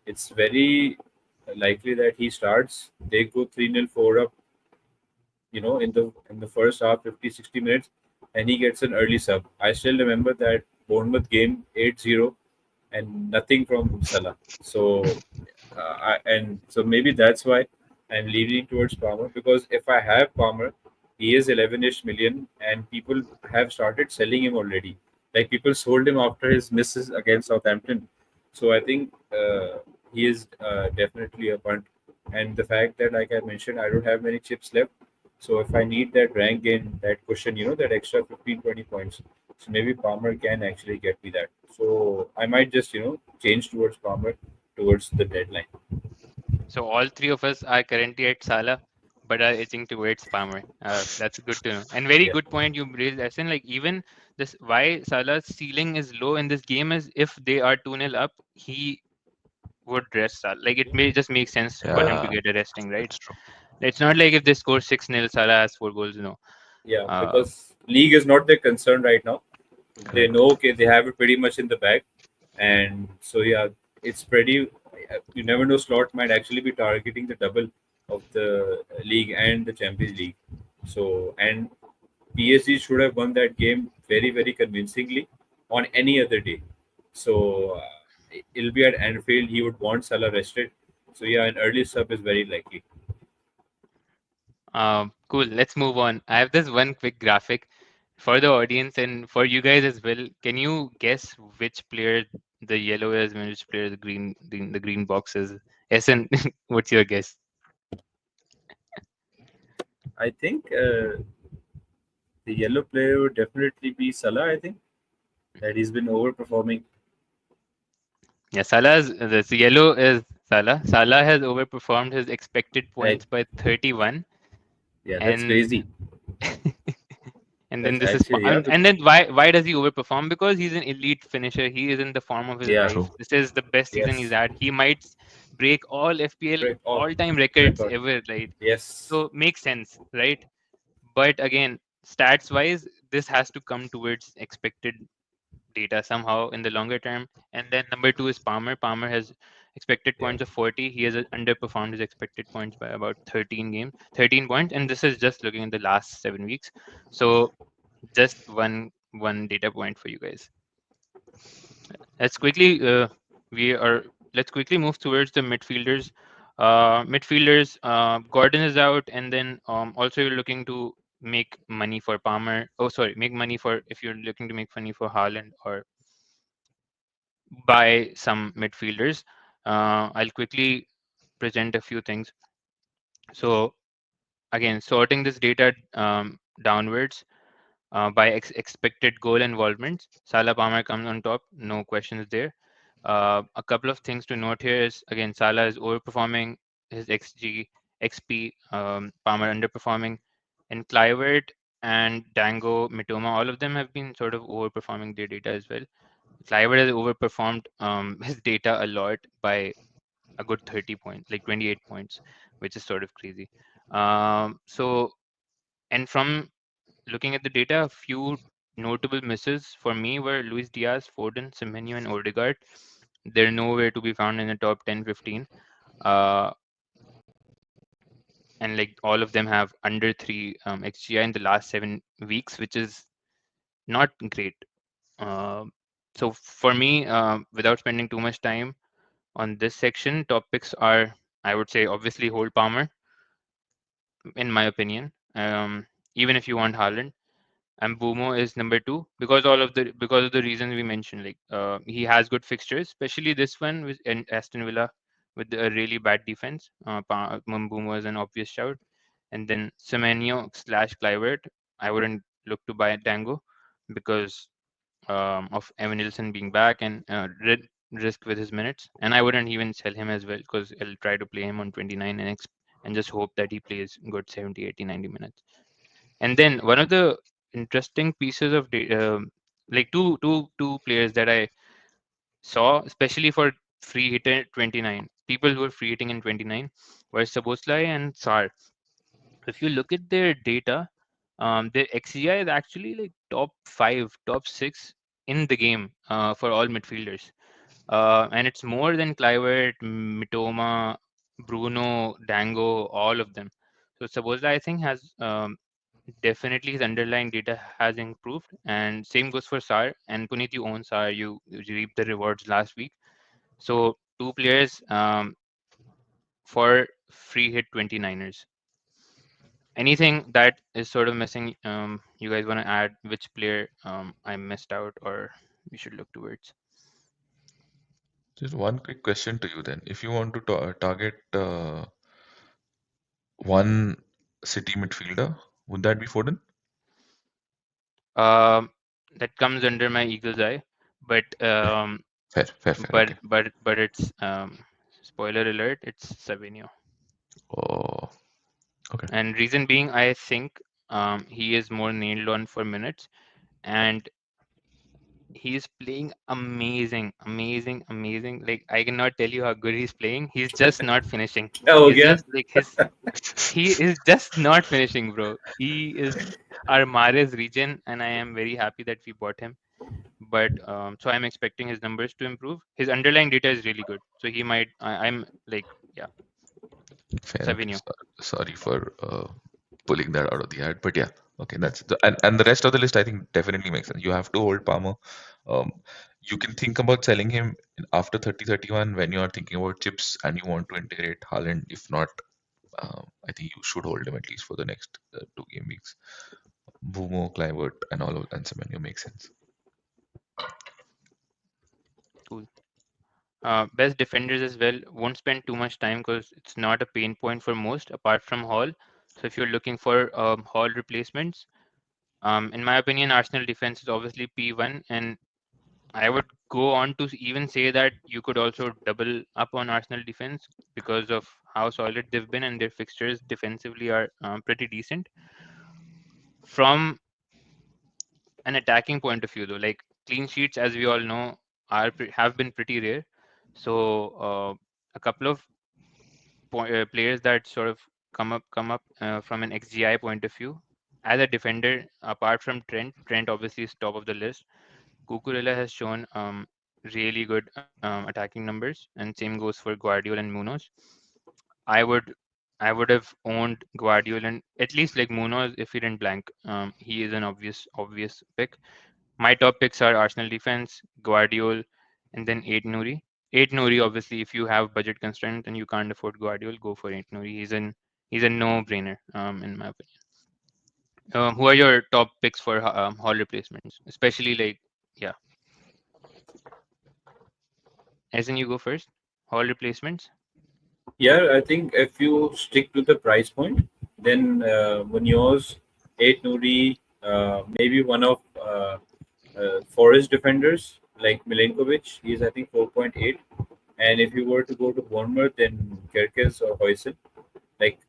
C: it's very likely that he starts. They go 3-0 4 up, in the first half, 50, 60 minutes, and he gets an early sub. I still remember that Bournemouth game 8-0 and nothing from Salah. So, so maybe that's why I'm leaning towards Palmer, because if I have Palmer, he is 11-ish million, and people have started selling him already. Like people sold him after his misses against Southampton. So I think he is definitely a punt. And the fact that, like I mentioned, I don't have many chips left. So if I need that rank gain, that cushion, that extra 15, 20 points, so maybe Palmer can actually get me that. So I might just, change towards Palmer towards the deadline.
B: So all three of us are currently at Salah, but are edging towards Palmer. That's good to know. And very
C: Yeah.
B: good point you raised, Asin. Like even this, why Salah's ceiling is low in this game is if they are 2-0 up, he would rest Salah. Like it may just make sense for him to
A: Yeah,
B: get a resting, right?
A: that's true.
B: It's not like if they score 6-0, Salah has 4 goals. No.
C: Yeah,
B: Uh,
C: because league is not their concern right now. They
A: Correct.
C: know, okay, they have it pretty much in the bag. And so, yeah, it's pretty, you never know, Slot might actually be targeting the double of the league and the Champions League. So, and PSG should have won that game very, very convincingly on any other day. So it'll be at Anfield. He would want Salah rested. So yeah, an early sub is very likely.
B: cool. Let's move on. I have this one quick graphic for the audience and for you guys as well. Can you guess which player the yellow is and which player the green box is? Essen, what's your guess?
C: I think the yellow player would definitely be Salah. I think that he's been overperforming.
B: Yeah, the yellow is Salah. Salah has overperformed his expected
C: Like,
B: points by 31,
C: yeah, that's
B: and
C: crazy.
B: and then
C: That's
B: this is
C: actually, yeah,
B: and then why does he overperform? Because he's an elite finisher. He is in the form of his
C: yeah,
B: life.
A: True.
B: This is the best season he's
C: yes,
B: had. He might break all FPL
C: correct, all
B: all-time records
C: record,
B: ever, right?
C: yes,
B: So makes sense, right? But again, stats wise, this has to come towards expected data somehow in the longer term. And then number two is Palmer. Palmer has expected
C: yeah,
B: points of 40. He has underperformed his expected points by about 13 points. And this is just looking at the last 7 weeks. So just one data point for you guys. Let's quickly we are let's quickly move towards the midfielders. Midfielders, Gordon is out, and then also you're looking to make money for Palmer. Oh, sorry, make money for if you're looking to make money for Haaland or buy some midfielders. I'll quickly present a few things. So again, sorting this data downwards by expected goal involvement, Salah Palmer comes on top, no questions there. A couple of things to note here is again, Salah is overperforming his XG, XP, Palmer underperforming, and Clivert and Dango, Mitoma, all of them have been sort of overperforming their data as well. Clivert has overperformed his data a lot by a good 30 points, like 28 points, which is sort of crazy. So, and from looking at the data, a few notable misses for me were Luis Diaz, Foden, Semenyo, and Odegaard. They're nowhere to be found in the top 10, 15. Uh, and like all of them have under 3 XGI in the last 7 weeks, which is not great. So for me, without spending too much time on this section, top picks are, I would say, obviously hold Palmer, in my opinion. Even if you want Haaland. and Bumo is number 2 because because of the reasons we mentioned. Like he has good fixtures, especially this one with Aston Villa with a really bad defense. Bumo is an obvious shout, and then Semenyo slash Clivert. I wouldn't look to buy Dango because of Evan Nilsson being back and risk with his minutes, and I wouldn't even sell him as well because I'll try to play him on 29 and just hope that he plays good 70, 80, 90 minutes. And then one of the interesting pieces of like two players that I saw, especially for free hit at 29, people who are free hitting in 29 were Saboslai and Sar. If you look at their data, their XGI is actually like top 5, top 6 in the game for all midfielders. And it's more than Clivert, Mitoma, Bruno, Dango, all of them. So Sabozla, I think, has definitely his underlying data has improved, and same goes for Sar. And Puneet, you own Sar, you reaped the rewards last week. So two players for free hit 29ers. Anything that is sort of missing, you guys want to add which player I missed out or we should look towards?
A: Just one quick question to you then. If you want to target one City midfielder, would that be Foden?
B: Um, that comes under my eagle's eye, but
A: Okay. Fair. Okay.
B: it's spoiler alert, it's Savinio.
A: Oh, okay.
B: And reason being, I think he is more nailed on for minutes, and he is playing amazing. Like I cannot tell you how good he's playing. He's just not finishing.
C: Oh
B: He's
C: yeah.
B: just like he is just not finishing, bro. He is our Mares region, and I am very happy that we bought him. But so I'm expecting his numbers to improve. His underlying data is really good, so he might. I'm like, yeah,
A: Fair. Okay.
B: Savinio.
A: Sorry for pulling that out of the hat, but yeah. Okay, that's and the rest of the list I think definitely makes sense. You have to hold Palmer. Um, you can think about selling him after 30-31 when you are thinking about chips and you want to integrate Haaland. If not, I think you should hold him at least for the next 2 game weeks. Bumo, Clivert, and all of and Semenyo makes sense.
B: Cool. Best defenders as well. Won't spend too much time because it's not a pain point for most apart from Hall. So if you're looking for Hall replacements, in my opinion, Arsenal defense is obviously P1, and I would go on to even say that you could also double up on Arsenal defense because of how solid they've been and their fixtures defensively are pretty decent. From an attacking point of view, though, like clean sheets, as we all know, have been pretty rare. So a couple of players that sort of come up from an XGI point of view. As a defender, apart from Trent obviously is top of the list. Cucurella has shown really good attacking numbers, and same goes for Guardiola and Munoz. I would I would have owned Guardiola and at least like Munoz if he didn't blank. He is an obvious pick. My top picks are Arsenal defense, Guardiola, and then Aid Nouri. Aid Nouri, obviously, if you have budget constraint and you can't afford Guardiola, go for Aid Nouri. He's a no-brainer, in my opinion. Who are your top picks for hall replacements? Especially like, yeah, as in you go first. Hall replacements.
C: Yeah, I think if you stick to the price point, then Munoz, 8 Nuri, maybe one of Forest defenders like Milenkovic, he's I think 4.8. And if you were to go to Bournemouth, then Kerkez or Hoysel, like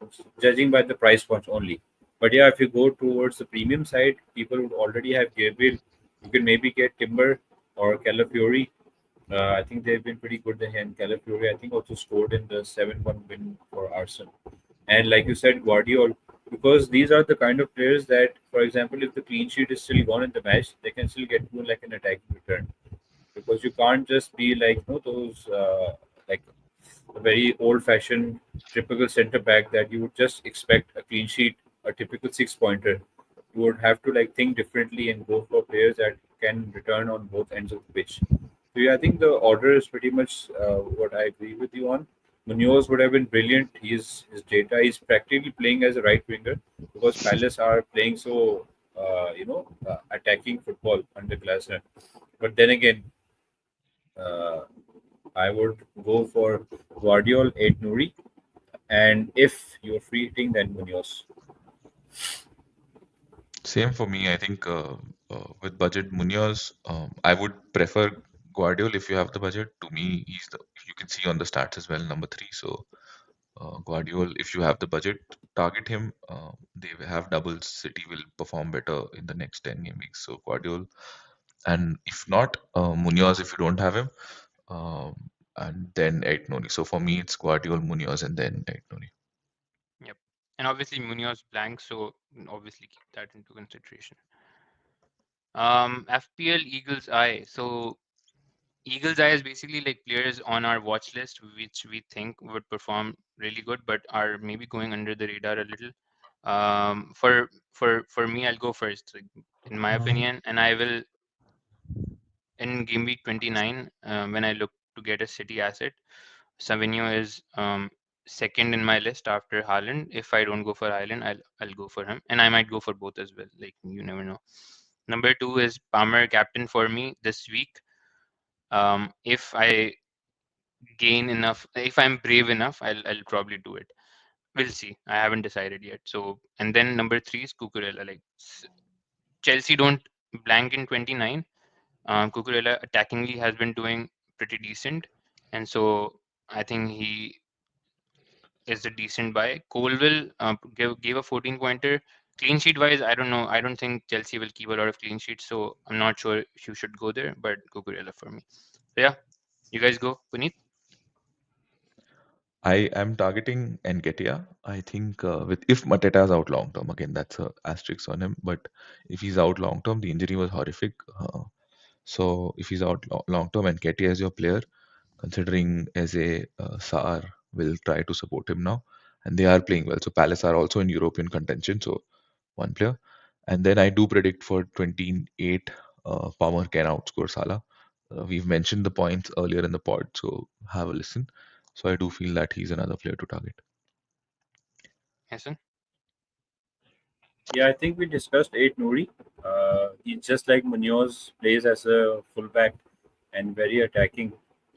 C: judging by the price points only. But yeah, if you go towards the premium side, people would already have Gabriel. You can maybe get Timber or Calafiori. I think they've been pretty good there. And Calafiori, I think, also scored in the 7-1 win for Arsenal. And like you said, Guardiola, because these are the kind of players that, for example, if the clean sheet is still gone in the match, they can still get to like an attacking return. Because you can't just be like, those like a very old-fashioned typical centre back that you would just expect a clean sheet, a typical six-pointer. You would have to like think differently and go for players that can return on both ends of the pitch. So yeah, I think the order is pretty much what I agree with you on. Munoz would have been brilliant. His data is practically playing as a right winger because Palace are playing so attacking football under Glasner. But then again, uh, I would go for Guardiola, 8 Nuri, and if you're free hitting, then Munoz.
A: Same for me. I think with budget Munoz, I would prefer Guardiola if you have the budget. To me, he's the you can see on the stats as well, number three. So Guardiola, if you have the budget, target him. They will have doubles. City will perform better in the next 10 game weeks. So Guardiola, and if not, Munoz if you don't have him, um, and then Noni. So for me, it's Guardiola, Munoz, and then Noni.
B: Yep. And obviously Munoz blank, so obviously keep that into consideration. FPL Eagles Eye. So Eagles Eye is basically like players on our watch list which we think would perform really good, but are maybe going under the radar a little. For me, I'll go first, like, in my opinion, and I will in Gameweek 29 when I look to get a City asset. Savinho is second in my list after Haaland. If I don't go for Haaland, I'll go for him, and I might go for both as well. Like you never know. Number two is Palmer, captain for me this week. If I gain enough, if I'm brave enough, I'll probably do it. We'll see. I haven't decided yet. So, and then number three is Cucurella. Like Chelsea don't blank in 29. Cucurella attackingly has been doing pretty decent, and so I think he is a decent buy. Colville gave a 14 pointer. Clean sheet wise, I don't know. I don't think Chelsea will keep a lot of clean sheets, so I'm not sure if you should go there. But Cucurella for me. So yeah, you guys go, Puneet.
A: I am targeting Nketiah. I think with if Mateta is out long term, again that's a asterisk on him. But if he's out long term, the injury was horrific. So if he's out long term, Nketiah is your player. Considering as a Saar will try to support him now, and they are playing well. So Palace are also in European contention. So one player, and then I do predict for 28. Palmer can outscore Salah. We've mentioned the points earlier in the pod, so have a listen. So I do feel that he's another player to target.
B: Hassan?
C: Yeah, I think we discussed 8 Nuri. He's just like Munoz, plays as a fullback and very attacking.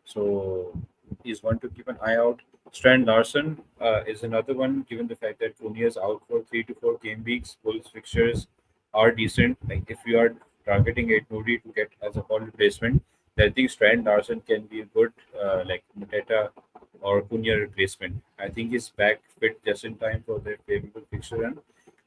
C: So he's one to keep an eye out. Strand Larson is another one, given the fact that Cunha is out for 3 to 4 game weeks. Bulls fixtures are decent. Like if you are targeting 8 Nuri to get as a call replacement, then I think Strand Larson can be a good like Mateta or Cunha replacement. I think he's back fit just in time for the favorable fixture run.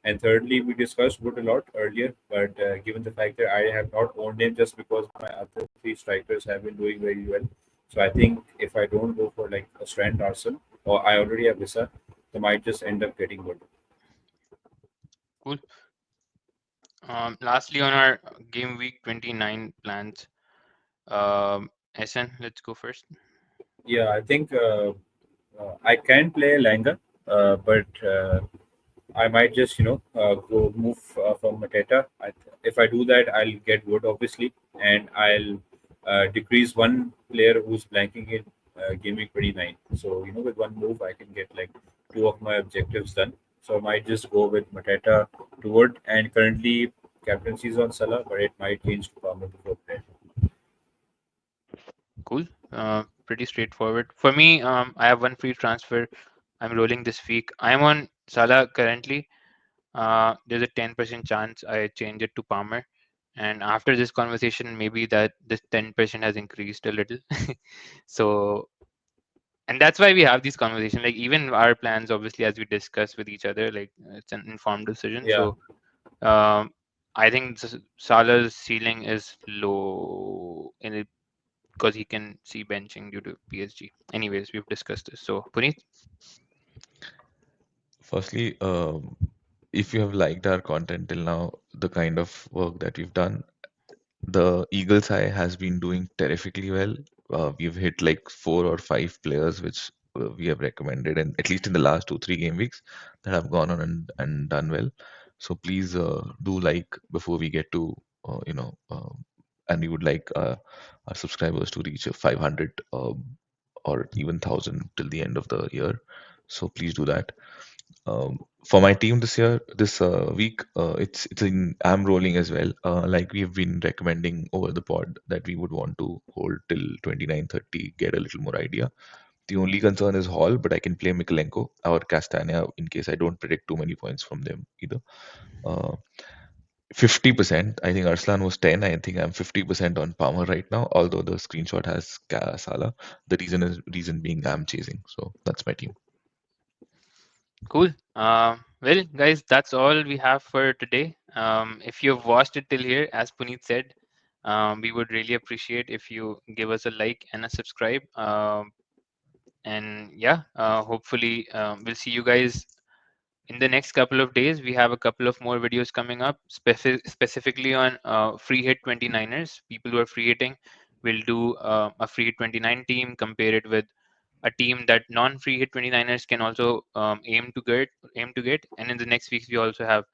C: And thirdly, we discussed Wood a lot earlier, but given the fact that I have not owned him just because my other three strikers have been doing very well. So I think if I don't go for like a Strand Arsenal or I already have Visa, I might just end up getting Wood.
B: Cool. Lastly, on our game week 29 plans, SN, let's go first.
C: Yeah, I think I can play Langa, but I might just go move from Mateta. If I do that, I'll get Wood obviously, and I'll decrease one player who's blanking in game week 29. So with one move, I can get like two of my objectives done. So I might just go with Mateta to Wood, and currently captaincy is on Salah, but it might change to Palmer before that.
B: Cool. Pretty straightforward. For me, I have one free transfer. I'm rolling this week. I'm on Salah currently. There's a 10% chance I change it to Palmer. And after this conversation, maybe that this 10% has increased a little. So, and that's why we have these conversations. Like even our plans, obviously, as we discuss with each other, like it's an informed decision.
C: Yeah,
B: So, um, I think Salah's ceiling is low in it because he can see benching due to PSG. Anyways, we've discussed this. So, Puneet,
A: Firstly, if you have liked our content till now, the kind of work that we've done, the Eagles Eye has been doing terrifically well. We've hit like 4 or 5 players which we have recommended, and at least in the last 2 3 game weeks that have gone on and done well. So please do like before we get to and we would like our subscribers to reach a 500 or even 1,000 till the end of the year. So please do that. For my team this year, this week, it's in I'm rolling as well. Like we've been recommending over the pod that we would want to hold till 29:30, get a little more idea. The only concern is Hall, but I can play Mikalenko or Castagna in case I don't predict too many points from them either. Uh, 50%. I think Arslan was 10. I think I'm 50% on Palmer right now, although the screenshot has Salah. The reason being I'm chasing. So that's my team.
B: Cool. Well, guys, that's all we have for today. If you've watched it till here, as Puneet said, we would really appreciate if you give us a like and a subscribe. And yeah, hopefully, we'll see you guys in the next couple of days. We have a couple of more videos coming up, specifically on free hit 29ers. People who are free hitting, will do a free hit 29 team, compare it with a team that non-free hit 29ers can also aim to get. And in the next weeks, we also have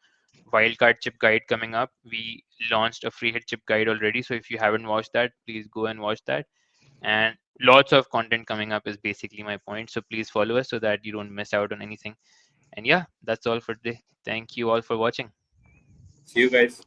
B: wildcard chip guide coming up. We launched a free hit chip guide already, so if you haven't watched that, please go and watch that. And lots of content coming up is basically my point. So please follow us so that you don't miss out on anything. And yeah, that's all for today. Thank you all for watching.
C: See you guys.